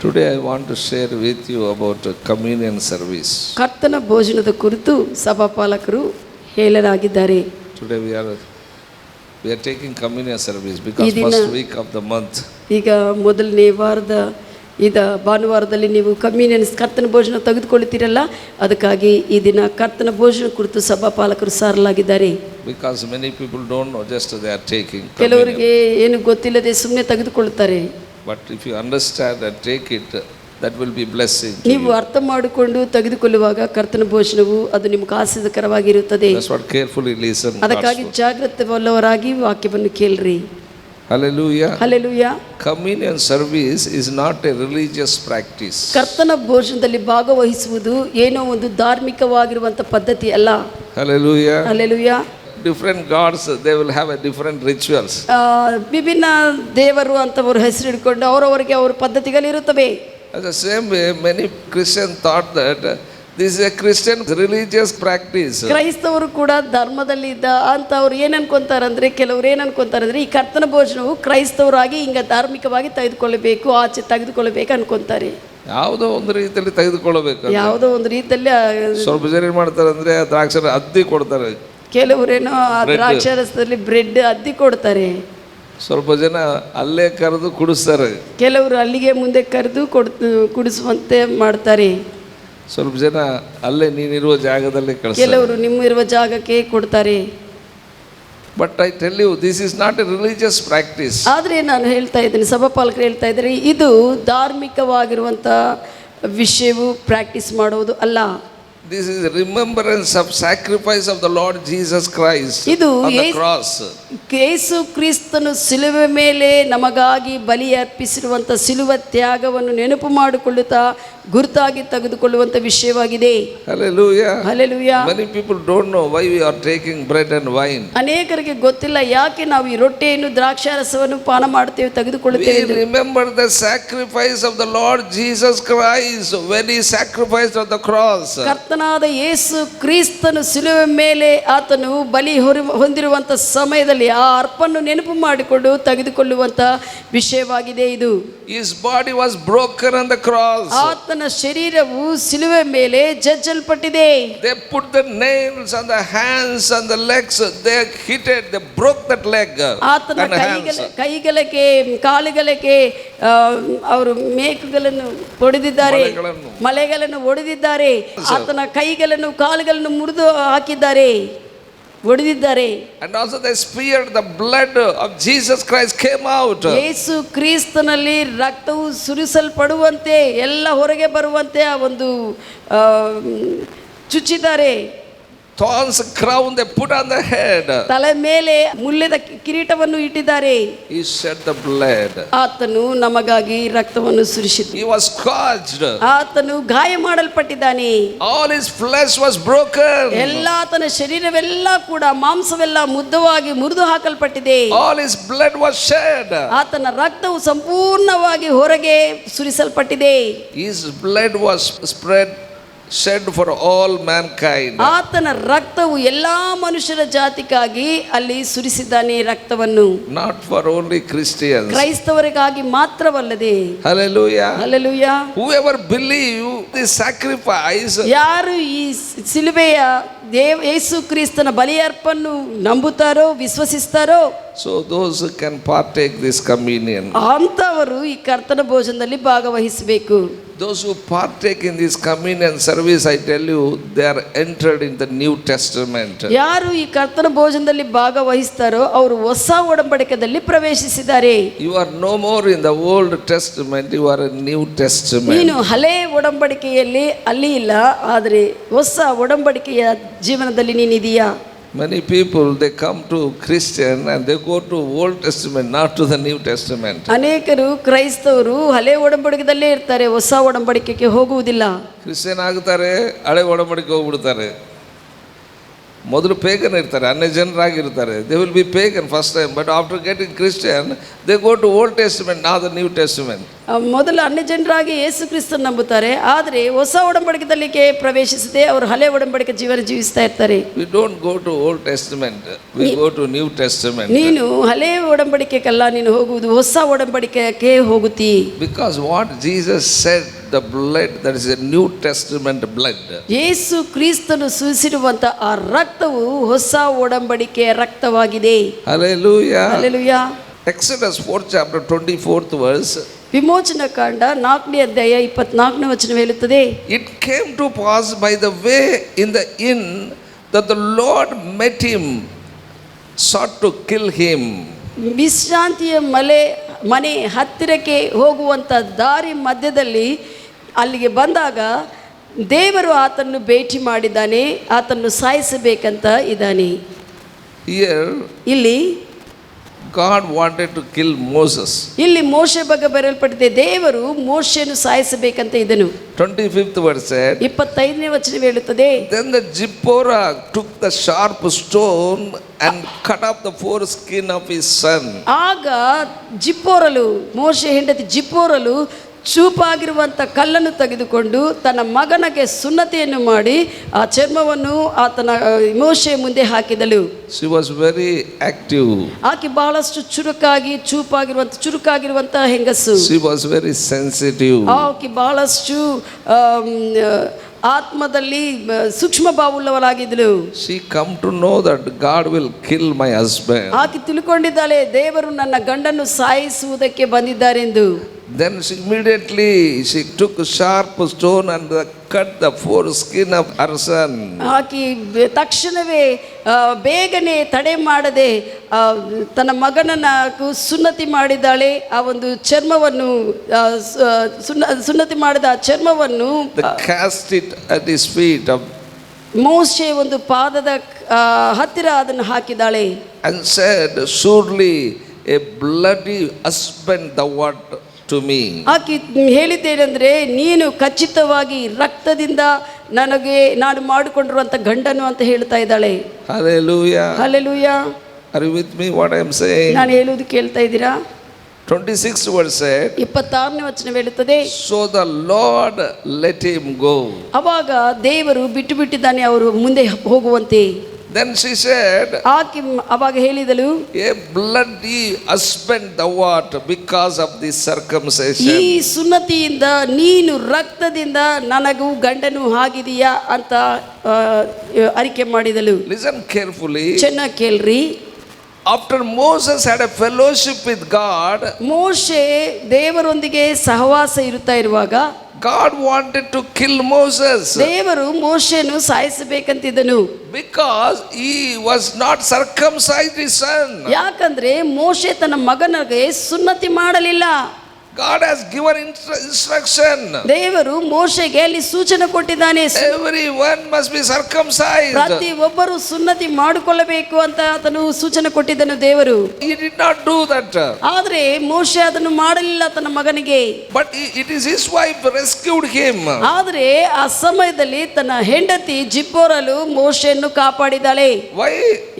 Today I want to share with you about communion service. ಕರ್ತನ ಭೋಜನದ ಕುರಿತು ಸಭಾಪಾಲಕರು ಹೇಳಲಾಗಿದ್ದಾರೆ. Today we are taking communion service because first week of the month. ಈಗ ಮೊದಲನೇ ವಾರದ ಭಾನುವಾರದಲ್ಲಿ ನೀವು ಕರ್ತನ ಭೋಜನ ತೆಗೆದುಕೊಳ್ಳುತ್ತೀರಲ್ಲ, ಅದಕ್ಕಾಗಿ ಈ ದಿನ ಕರ್ತನ ಭೋಜನ ಕುರಿತು ಸಭಾಪಾಲಕರು ಸಾರಲಾಗಿದ್ದಾರೆ. Because many people don't know, just they are taking. ಕೆಲವರಿಗೆ ಏನು ಗೊತ್ತಿಲ್ಲದೆ ಸುಮ್ಮನೆ ತೆಗೆದುಕೊಳ್ಳುತ್ತಾರೆ. But if you understand and take it, that will be blessing. ನೀವು ಅರ್ಥ ಮಾಡಿಕೊಂಡು ತೆಗೆದುಕೊಳ್ಳುವಾಗ ಕರ್ತನ ಭೋಜನವು ಅದು ನಿಮಗೆ ಆಶೀರ್ವಾದಕರವಾಗಿರುತ್ತದೆ. That's what carefully listen. ಅದಕ್ಕಾಗಿ ಜಾಗೃತವಲ್ಲವರಾಗಿ ವಾಕ್ಯವನ್ನು ಕೇಳ್ರಿ. Hallelujah. Hallelujah. Communion service is not a religious practice. ಕರ್ತನ ಭೋಜನದಲ್ಲಿ ಭಾಗವಹಿಸುವುದು ಏನೋ ಒಂದು ಧಾರ್ಮಿಕವಾಗಿರುವಂತ ಪದ್ಧತಿ ಅಲ್ಲ. Hallelujah. Hallelujah. Different gods, they will have a different rituals. ವಿಭಿನ್ನ ದೇವರು ಅಂತವರು ಹೆಸರು ಹಿಡ್ಕೊಂಡು ಅವರವರಿಗೆ ಅವರ ಪದ್ಧತಿಗಳಿರುತ್ತವೆ. At the same way, many Christians thought that this is a Christian religious practice. ಕ್ರೈಸ್ತವರು ಕೂಡ ಧರ್ಮದಲ್ಲಿ ಇದ್ದ ಅಂತವ್ರು ಏನು ಅನ್ಕೊಂತಾರಂದ್ರೆ, ಕೆಲವರು ಏನು ಅನ್ಕೊಂತಾರಂದ್ರೆ ಈ ಕರ್ತನ ಭೋಜನವು ಕ್ರೈಸ್ತವರಾಗಿ ಹಿಂಗ ಧಾರ್ಮಿಕವಾಗಿ ತೆಗೆದುಕೊಳ್ಳಬೇಕು, ಆಚೆ ತೆಗೆದುಕೊಳ್ಳಬೇಕು ಅನ್ಕೊಂತಾರೆ. ಯಾವುದೋ ಒಂದು ರೀತಿಯಲ್ಲಿ ತೆಗೆದುಕೊಳ್ಳಬೇಕು. ಯಾವುದೋ ಒಂದು ರೀತಿಯಲ್ಲಿ ಸ್ವಲ್ಪ ಜನ ಏನು ಮಾಡ್ತಾರೆ ಅಂದರೆ ದ್ರಾಕ್ಷರ ಅದ್ದಿ ಕೊಡ್ತಾರೆ. ಕೆಲವರೇನೋ ದ್ರಾಕ್ಷಾರಸದಲ್ಲಿ ಬ್ರೆಡ್ ಅದ್ದಿ ಕೊಡ್ತಾರೆ. ಸ್ವಲ್ಪ ಜನ ಅಲ್ಲೇ ಕರೆದು ಕುಡಿಸ್ತಾರೆ. ಕೆಲವರು ಅಲ್ಲಿಗೆ ಮುಂದೆ ಕರೆದು ಕುಡಿಸುವಂತೆ ಮಾಡ್ತಾರೆ. ಸ್ವಲ್ಪ ಜನ ಅಲ್ಲೇ ನೀನಿರುವ ಜಾಗದಲ್ಲಿ ಕಳಿಸ್ತಾರೆ. ಕೆಲವರು ನಿಮ್ಮ ಇರುವ ಜಾಗಕ್ಕೆ ಕೊಡ್ತಾರೆ. But I tell you, this is not a religious practice. ಆದರೆ ನಾನು ಹೇಳ್ತಾ ಇದ್ದೀನಿ, ಸಭಾಪಾಲಕರು ಹೇಳ್ತಾ ಇದ್ದಾರೆ, ಇದು ಧಾರ್ಮಿಕವಾಗಿರುವಂಥ ವಿಷಯವು ಪ್ರಾಕ್ಟೀಸ್ ಮಾಡುವುದು ಅಲ್ಲ. This is remembrance of sacrifice of the Lord Jesus Christ on the cross. ಯೇಸು ಕ್ರಿಸ್ತನು ಶಿಲುಬೆ ಮೇಲೆ ನಮಗಾಗಿ ಬಲಿ ಅರ್ಪಿಸಿರುವಂಥ ಶಿಲುಬೆ ತ್ಯಾಗವನ್ನು ನೆನಪು ಮಾಡಿಕೊಳ್ಳುತ್ತಾ ಗುರುತಾಗಿ ತೆಗೆದುಕೊಳ್ಳುವಂಥ ವಿಷಯವಾಗಿದೆ. Hallelujah. Hallelujah. Many people don't know why we are taking bread and wine. ಅನೇಕರಿಗೆ ಗೊತ್ತಿಲ್ಲ ಯಾಕೆ ನಾವು ಈ ರೊಟ್ಟಿಯನ್ನು ದ್ರಾಕ್ಷಾರಸವನ್ನು ಪಾನ ಮಾಡುತ್ತೇವೆ, ತೆಗೆದುಕೊಳ್ಳುತ್ತೇವೆ. We remember the sacrifice of the Lord Jesus Christ when he sacrificed on the cross. ಕರ್ತನಾದ ಯೇಸು ಕ್ರಿಸ್ತನು ಶಿಲುಬೆ ಮೇಲೆ ಆತನು ಬಲಿ ಹೊಂದಿರುವಂಥ ಸಮಯದಲ್ಲಿ ಆ ಅರ್ಪನ್ನು ನೆನಪು ಮಾಡಿಕೊಂಡು ತೆಗೆದುಕೊಳ್ಳುವಂಥ ವಿಷಯವಾಗಿದೆ ಇದು. His body was broken on the cross. ಆತನ ಶರೀರವು ಶಿಲುಬೆ ಮೇಲೆ ಜಜ್ಜಲ್ಪಟ್ಟಿದೆ. They put the nails on the hands and the legs. They hit it. They broke that leg. ಆತನ ಕೈಗಳಿಗೆ ಕಾಲುಗಳಿಗೆ ಅವರು ಮೇಕುಗಳನ್ನು ಹೊಡೆದಿದ್ದಾರೆ, ಮಲೆಗಳನ್ನು ಹೊಡೆದಿದ್ದಾರೆ. ಆತನ ಕೈಗಳನ್ನು ಕಾಲುಗಳನ್ನು ಮುರಿದು ಹಾಕಿದ್ದಾರೆ, ಹೊಡೆದಿದ್ದಾರೆ. And also they speared the blood of Jesus Christ came out. ಯೇಸು ಕ್ರಿಸ್ತನಲ್ಲಿ ರಕ್ತವು ಸುರಿಸಲ್ಪಡುವಂತೆ ಎಲ್ಲ ಹೊರಗೆ ಬರುವಂತೆ ಆ ಒಂದು ಚುಚ್ಚಿದ್ದಾರೆ. Thorns crown they put on the head. ತಲೆ ಮೇಲೆ ಮುಳ್ಳಿನ ಕಿರೀಟವನ್ನು ಇಟ್ಟಿದ್ದಾರೆ. He shed the blood. ಆತನು ನಮಗಾಗಿ ರಕ್ತವನ್ನು ಸುರಿಸಿದನು. He was scourged. ಆತನು ಗಾಯ ಮಾಡಲ್ಪಟ್ಟಿದ್ದಾನೆ. All his flesh was broken. ಎಲ್ಲ ಆತನ ಶರೀರವೆಲ್ಲ ಕೂಡ ಮಾಂಸವೆಲ್ಲ ಮುದ್ದವಾಗಿ ಮುರಿದು ಹಾಕಲ್ಪಟ್ಟಿದೆ. All his blood was shed. ಆತನ ರಕ್ತವು ಸಂಪೂರ್ಣವಾಗಿ ಹೊರಗೆ ಸುರಿಸಲ್ಪಟ್ಟಿದೆ. His blood was shed for all mankind. ಆತನ ರಕ್ತವು ಎಲ್ಲಾ ಮನುಷ್ಯರ ಜಾತಿಗಾಗಿ ಅಲ್ಲಿ ಸುರಿಸಿದ್ದಾನೆ ರಕ್ತವನ್ನು. Not for only Christians. ಕ್ರೈಸ್ತವರಿಗಾಗಿ ಮಾತ್ರವಲ್ಲದೆ. Hallelujah. Hallelujah. Whoever believe this sacrifice, ಯಾರು ಈ ಶಿಲುಬೆಯ ಯೇಸು ಕ್ರಿಸ್ತನ ಬಲಿಯರ್ಪನ್ನು ನಂಬುತ್ತಾರೋ, ವಿಶ್ವಸಿಸ್ತಾರೋ, so those who can partake this communion, ಅಂತವರು ಈ ಕರ್ತನ ಭೋಜನದಲ್ಲಿ ಭಾಗವಹಿಸಬೇಕು. Those who partake in this communion service, I tell you, they are entered in the New Testament. ಯಾರು ಈ ಕರ್ತನ ಭೋಜನದಲ್ಲಿ ಭಾಗವಹಿಸ್ತಾರೋ ಅವರು ಹೊಸ ಒಡಂಬಡಿಕೆಯಲ್ಲಿ ಪ್ರವೇಶಿಸಿದ್ದಾರೆ. You are no more in the Old Testament, you are in New Testament. ನೀನು ಹಳೆ ಒಡಂಬಡಿಕೆಯಲ್ಲಿ ಅಲ್ಲಿ ಇಲ್ಲ, ಆದರೆ ಹೊಸ ಒಡಂಬಡಿಕೆಯ ಜೀವನದಲ್ಲಿ ನೀನಿದೀಯಾ. Many people, they come to Christian and they go to Old Testament, not to the New Testament. ಅನೇಕರು ಕ್ರೈಸ್ತವರು ಹಳೆ ಒಡಂಬಡಿಕೆಯಲ್ಲೇ ಇರ್ತಾರೆ, ಹೊಸ ಒಡಂಬಡಿಕೆಗೆ ಹೋಗುವುದಿಲ್ಲ. ಕ್ರಿಶ್ಚಿಯನ್ ಆಗ್ತಾರೆ, ಹಳೆ ಒಡಂಬಡಿಕೆ ಹೋಗ್ಬಿಡ್ತಾರೆ. ಮೊದಲು ಪೇಗನ್ ಇರ್ತಾರೆ, ಅನ್ಯ ಜನರಾಗಿರ್ತಾರೆ. They will be pagan first time, but after getting Christian, they go to Old Testament, not the New Testament. ಮೊದಲು ಅನ್ಯ ಜನರಾಗಿ ಯೇಸು ಕ್ರಿಸ್ತನ ನಂಬುತ್ತಾರೆ, ಆದರೆ ಹೊಸ ಒಡಂಬಡಿಕೆದಲ್ಲಿಗೆ ಪ್ರವೇಶಿಸದೆ ಅವರು ಹಳೆ ಒಡಂಬಡಿಕೆ ಜೀವನ ಜೀವಿಸ್ತಾ ಇರ್ತಾರೆ. We don't go to Old Testament, we go to New Testament. ನೀನು ಹಳೆ ಒಡಂಬಡಿಕೆಗಲ್ಲ, ನೀನು ಹೋಗುವುದು ಹೊಸ ಒಡಂಬಡಿಕೆಗೆ ಹೋಗುತ್ತಿ. Because what Jesus said, the blood, that is a New Testament blood. ಯೇಸು ಕ್ರಿಸ್ತನು ಸೂಸಿರುವಂತ ಆ ರಕ್ತವು ಹೊಸ ಒಡಂಬಡಿಕೆಯ ರಕ್ತವಾಗಿದೆ. Hallelujah. Hallelujah. Exodus 4th chapter 24th verse. ವಿಮೋಚನ ಕಾಂಡ 4ನೇ ಅಧ್ಯಾಯ 24ನೇ ವಚನ ಹೇಳುತ್ತದೆ, It came to pass by the way in the inn that the Lord met him, sought to kill him. ವಿಶ್ರಾಂತಿಯ ಮನೆ ಹತ್ತಿರಕ್ಕೆ ಹೋಗುವಂಥ ದಾರಿ ಮಧ್ಯದಲ್ಲಿ ಅಲ್ಲಿಗೆ ಬಂದಾಗ ದೇವರು ಆತನ್ನು ಭೇಟಿ ಮಾಡಿದ್ದಾನೆ, ಆತನ್ನು ಸಾಯಿಸಬೇಕಂತ ಇದ್ದಾನೆ. Here ಇಲ್ಲಿ God wanted to kill Moses. ಇಲ್ಲಿ ಮೋಶೆ ಬಗ್ಗೆ ಬರೆಯಲ್ಪಟ್ಟಿದೆ, ದೇವರು ಮೋಶೆಯನ್ನು ಸಾಯಿಸಬೇಕಂತ ಇದನು. 25th verse said, 25ನೇ ವಚನ ಹೇಳುತ್ತದೆ, Then the Zipporah took the sharp stone and cut off the foreskin of his son. ಆಗ ಜಿಪ್ಪೋರಲು, ಮೋಶೆ ಹೆಂಡತಿ ಜಿಪ್ಪೋರಲು ಚೂಪಾಗಿರುವಂಥ ಕಲ್ಲನ್ನು ತೆಗೆದುಕೊಂಡು ತನ್ನ ಮಗನಿಗೆ ಸುನ್ನತಿಯನ್ನು ಮಾಡಿ ಆ ಚರ್ಮವನ್ನು ಆತನ ಮೋಶೆಯ ಮುಂದೆ ಹಾಕಿದಳು. She was very active. ಆಕೆ ಬಹಳಷ್ಟು ಚುರುಕಾಗಿರುವಂಥ ಹೆಂಗಸು. She was very sensitive. ಆಕೆ ಬಹಳಷ್ಟು ಆತ್ಮದಲ್ಲಿ ಸೂಕ್ಷ್ಮ ಭಾವವುಳ್ಳವರಾಗಿದ್ದಳು. She come to know that God will kill my husband. ಆಕೆ ತಿಳ್ಕೊಂಡಿದ್ದಾಳೆ, ದೇವರು ನನ್ನ ಗಂಡನ್ನು ಸಾಯಿಸುವುದಕ್ಕೆ ಬಂದಿದ್ದಾರೆಂದು. Then she took a sharp stone and cut the foreskin of her son. ಆಕೆ ತಕ್ಷಣವೇ ಬೇಗನೆ ತಡೆ ಮಾಡದೆ ತನ್ನ ಮಗನನ್ನ ಸುನ್ನತಿ ಮಾಡಿದ್ದಾಳೆ. ಆ ಒಂದು ಚರ್ಮವನ್ನು ಸುನ್ನತಿ ಮಾಡಿದ ಆ ಚರ್ಮವನ್ನು Cast it at his feet of ಮೋಶೆ ಒಂದು ಪಾದದ ಹತ್ತಿರ ಅದನ್ನು ಹಾಕಿದ್ದಾಳೆ. and said, Surely a bloody husband thou art to me. ಆಕೆ ಹೇಳಿದ್ದೇನೆಂದ್ರೆ, ನೀನು ಖಚಿತವಾಗಿ ರಕ್ತದಿಂದ ನಾನು ಮಾಡಿಕೊಂಡಿರುವಂತ ಗಂಡನು ಅಂತ ಹೇಳ್ತಾ ಇದ್ದಾಳೆ. Hallelujah. Hallelujah. Are you with me what I am saying? ನಾನು ಹೇಳುವುದು ಕೇಳ್ತಾ ಇದ್ದೀರಾ? 26th verse said, 26ನೇ ವಚನ ಹೇಳುತ್ತದೆ, So the Lord let him go. ಅವಾಗ ದೇವರು ಬಿಟ್ಟಿದ್ದಾನೆ ಅವರು ಮುಂದೆ ಹೋಗುವಂತೆ. Then she said, ಆಕೆ ಅವಾಗ ಹೇಳಿದಳು, A bloody husband thou art because of this circumcision. ಈ ಸುನ್ನತಿಯಿಂದ ನೀನು ರಕ್ತದಿಂದ ನನಗೂ ಗಂಡನು ಆಗಿದೀಯಾ ಅಂತ ಅರಿಕೆ ಮಾಡಿದಳು. Listen carefully. ಚೆನ್ನಾಗಿ ಕೇಳ್ರಿ. After Moses had a fellowship with God, ಮೋಶೆ ದೇವರೊಂದಿಗೆ ಸಹವಾಸ ಇರುತ್ತಾ ಇರುವಾಗ God wanted to kill Moses ದೇವರು ಮೋಶೆಯನ್ನು ಸಾಯಿಸಬೇಕಂತಿದ್ದನು. because he was not circumcised his son. ಯಾಕಂದ್ರೆ ಮೋಶೆ ತನ್ನ ಮಗನಿಗೆ ಸುನ್ನತಿ ಮಾಡಲಿಲ್ಲ. God has given instruction. ದೇವರು ಮೋಶೆಗೆ ಅಲ್ಲಿ ಸೂಚನೆ ಕೊಟ್ಟಿದ್ದಾನೆ, Everyone must be circumcised. ಪ್ರತಿ ಒಬ್ಬರು ಸುನ್ನತಿ ಮಾಡಿಕೊಳ್ಳಬೇಕು ಅಂತ ಆತನು ಸೂಚನೆ ಕೊಟ್ಟಿದ್ದನು ದೇವರು. He did not do that. ಆದ್ರೆ ಮೋಶೆ ಅದನ್ನು ಮಾಡಲಿಲ್ಲ ತನ್ನ ಮಗನಿಗೆ. But it is his wife rescued him. ಆದ್ರೆ ಆ ಸಮಯದಲ್ಲಿ ತನ್ನ ಹೆಂಡತಿ ಜಿಪ್ಪೋರಲು ಮೋಶೆಯನ್ನು ಕಾಪಾಡಿದಾಳೆ. Why?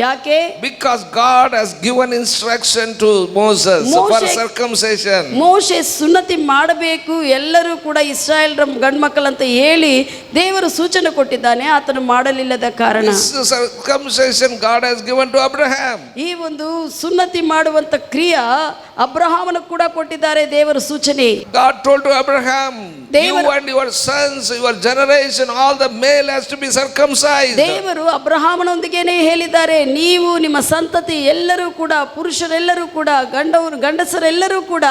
ಯಾಕೆ? Because God has given instruction to Moses for circumcision. ಮೋಶೆ ಸುನ್ನತಿ ಮಾಡಬೇಕು, ಎಲ್ಲರೂ ಕೂಡ ಇಸ್ರಾಯೇಲ್ರ ಗಂಡು ಮಕ್ಕಳಂತ ಹೇಳಿ ದೇವರು ಸೂಚನೆ ಕೊಟ್ಟಿದ್ದಾನೆ, ಆತನು ಮಾಡಲಿಲ್ಲದ ಕಾರಣ. Circumcision God has given to Abraham. ಈ ಒಂದು ಸುನ್ನತಿ ಮಾಡುವಂತ ಕ್ರಿಯೆ ಅಬ್ರಹಾಮನ ಕೂಡ ಕೊಟ್ಟಿದ್ದಾರೆ ದೇವರ ಸೂಚನೆ. God told to Abraham, you and your sons, your generation, all the male has to be circumcised. ದೇವರು ಅಬ್ರಹಾಮನೊಂದಿಗೇನೆ ಹೇಳಿದ್ದಾರೆ, ನೀವು ನಿಮ್ಮ ಸಂತತಿ ಎಲ್ಲರೂ ಕೂಡ, ಪುರುಷರೆಲ್ಲರೂ ಕೂಡ, ಗಂಡಸರೆಲ್ಲರೂ ಕೂಡ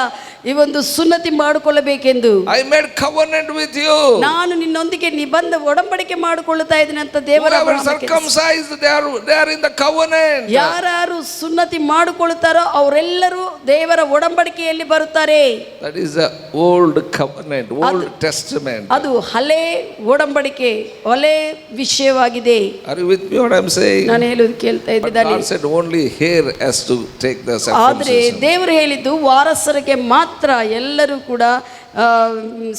ಈ ಒಂದು ಸುನ್ನತಿ ಮಾಡಿಕೊಳ್ಳಬೇಕೆಂದು. I made covenant with you. ನಾನು ನಿನ್ನೊಂದಿಗೆ ನಿಬಂಧ ಒಡಂಬಡಿಕೆ ಮಾಡಿಕೊಳ್ಳುತ್ತಾ ಇದ್ದೇನೆ ಅಂತ ದೇವರ. circumcised, they are in the covenant. ಯಾರು ಸುನ್ನತಿ ಮಾಡಿಕೊಳ್ಳುತ್ತಾರೋ ಅವರೆಲ್ಲರೂ ದೇವರ ಒಡಂಬಡಿಕೆಯಲ್ಲಿ ಬರುತ್ತಾರೆ. That is the old covenant, old testament. ಅದು ಹಳೆ ಒಡಂಬಡಿಕೆ, ಹಳೆ ವಿಷಯವಾಗಿದೆ. Are you with me what I am saying? ನಾನು ಹೇಳೋದು ಕೇಳ್ತಾ ಇದ್ದೀನಿ. God said only here has to take the ಆದ್ರೆ circumcision. ದೇವರು ಹೇಳಿದ್ದು ವಾರಸರಿಗೆ ಮಾತ್ರ, ಎಲ್ಲರೂ ಕೂಡ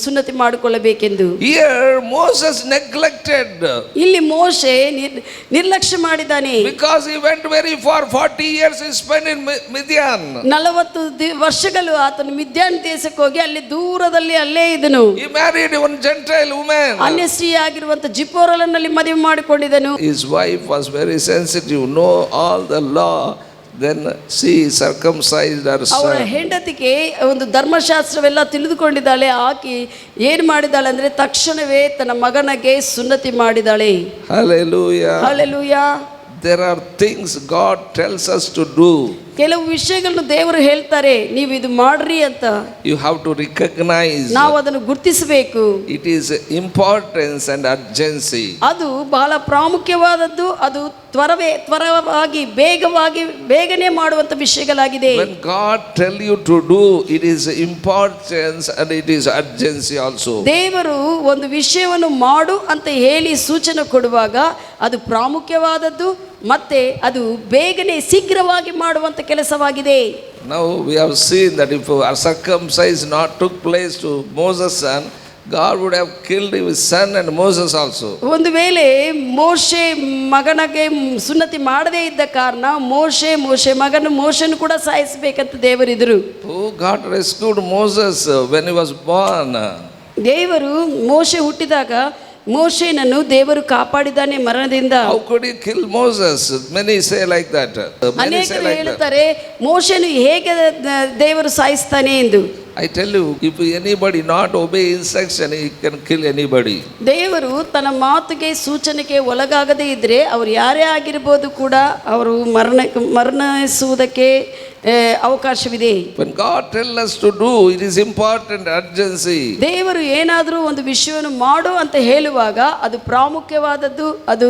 ಸುನ್ನತಿ ಮಾಡಿಕೊಳ್ಳಬೇಕೆಂದು. Here Moses neglected ಇಲ್ಲಿ ಮೋಶೆ ನಿರ್ಲಕ್ಷ್ಯ ಮಾಡಿದ್ದಾನೆ. because he went very far. 40 years he spent in Midian. 40 ವರ್ಷಗಳು ಆತನು ಮಿದ್ಯಾನ್ ದೇಶಕ್ಕೆ ಹೋಗಿ ಅಲ್ಲಿ ದೂರದಲ್ಲಿ ಅಲ್ಲೇ ಇದ್ದನು. He married one Gentile woman. ಅನ್ಯ ಸ್ತ್ರೀ ಆಗಿರುವಂತ ಜಿಪೋರಳನ್ನಲ್ಲಿ ಮದುವೆ ಮಾಡಿಕೊಂಡಿದ್ದನು. His wife was very sensitive, know all the law. Then she circumcised her ಅವರ son. ಹೆಂಡತಿಗೆ ಒಂದು ಧರ್ಮಶಾಸ್ತ್ರವೆಲ್ಲ ತಿಳಿದುಕೊಂಡಿದ್ದಾಳೆ. ಆಕೆ ಏನು ಮಾಡಿದಾಳೆ ಅಂದ್ರೆ ತಕ್ಷಣವೇ ತನ್ನ ಮಗನಿಗೆ ಸುನ್ನತಿ ಮಾಡಿದಾಳೆ. Hallelujah. Hallelujah. There are things God tells us to do. ಕೆಲವು ವಿಷಯಗಳನ್ನು ದೇವರು ಹೇಳ್ತಾರೆ, ನೀವು ಇದು ಮಾಡ್ರಿ ಅಂತ. You have to recognize ನಾವು ಅದನ್ನು ಗುರುತಿಸಬೇಕು. it is importance and urgency. ಅದು ಬಹಳ ಪ್ರಾಮುಖ್ಯವಾದದ್ದು. ಅದು ತ್ವರವಾಗಿ ಬೇಗನೆ ಮಾಡುವಂತ ವಿಷಯಗಳಾಗಿದೆ. When God tell you to do, it is importance and it is urgency also. ದೇವರು ಒಂದು ವಿಷಯವನ್ನು ಮಾಡು ಅಂತ ಹೇಳಿ ಸೂಚನೆ ಕೊಡುವಾಗ ಅದು ಪ್ರಾಮುಖ್ಯವಾದದ್ದು ಮತ್ತೆ ಅದು ಬೇಗನೆ ಶೀಘ್ರವಾಗಿ ಮಾಡುವಂತ ಕೆಲಸವಾಗಿದೆ. Now we have seen that if a circumcision not took place to Moses' son, God would have killed his son and Moses also. ಒಂದು ವೇಳೆ ಮೋಶೆ ಮಗನಿಗೆ ಸುನ್ನತಿ ಮಾಡದೇ ಇದ್ದ ಕಾರಣ ಮೋಶೆನು ಕೂಡ ಸಾಯಿಸಬೇಕಂತ ದೇವರಿದ್ರು. Oh, God rescued Moses when he was born. ದೇವರು ಮೋಶೆ ಹುಟ್ಟಿದಾಗ ಮೋಶೆನನ್ನು ದೇವರು ಕಾಪಾಡಿದ್ದಾನೆ ಮರಣದಿಂದ. How could he kill Moses? Many say like that. ಅನೇಕರು ಹೇಳುತ್ತಾರೆ ಮೋಶೆನು ಹೇಗೆ ದೇವರು ಸಾಯಿಸ್ತಾನೆ ಎಂದು. I tell you, if anybody not obey instruction, he can kill anybody. ದೇವರು ತನ್ನ ಮಾತಿಗೆ ಸೂಚನೆಗೆ ಒಳಗಾಗದೇ ಇದ್ರೆ ಅವರು ಯಾರೇ ಆಗಿರಬಹುದು ಕೂಡ ಅವರು ಮರಣಿಸುವುದಕ್ಕೆ ಅವಕಾಶವಿದೆ. When God tells us to do, it is important urgency. ದೇವರು ಏನಾದರೂ ಒಂದು ವಿಷಯವನ್ನು ಮಾಡು ಅಂತ ಹೇಳುವಾಗ ಅದು ಪ್ರಾಮುಖ್ಯವಾದದ್ದು, ಅದು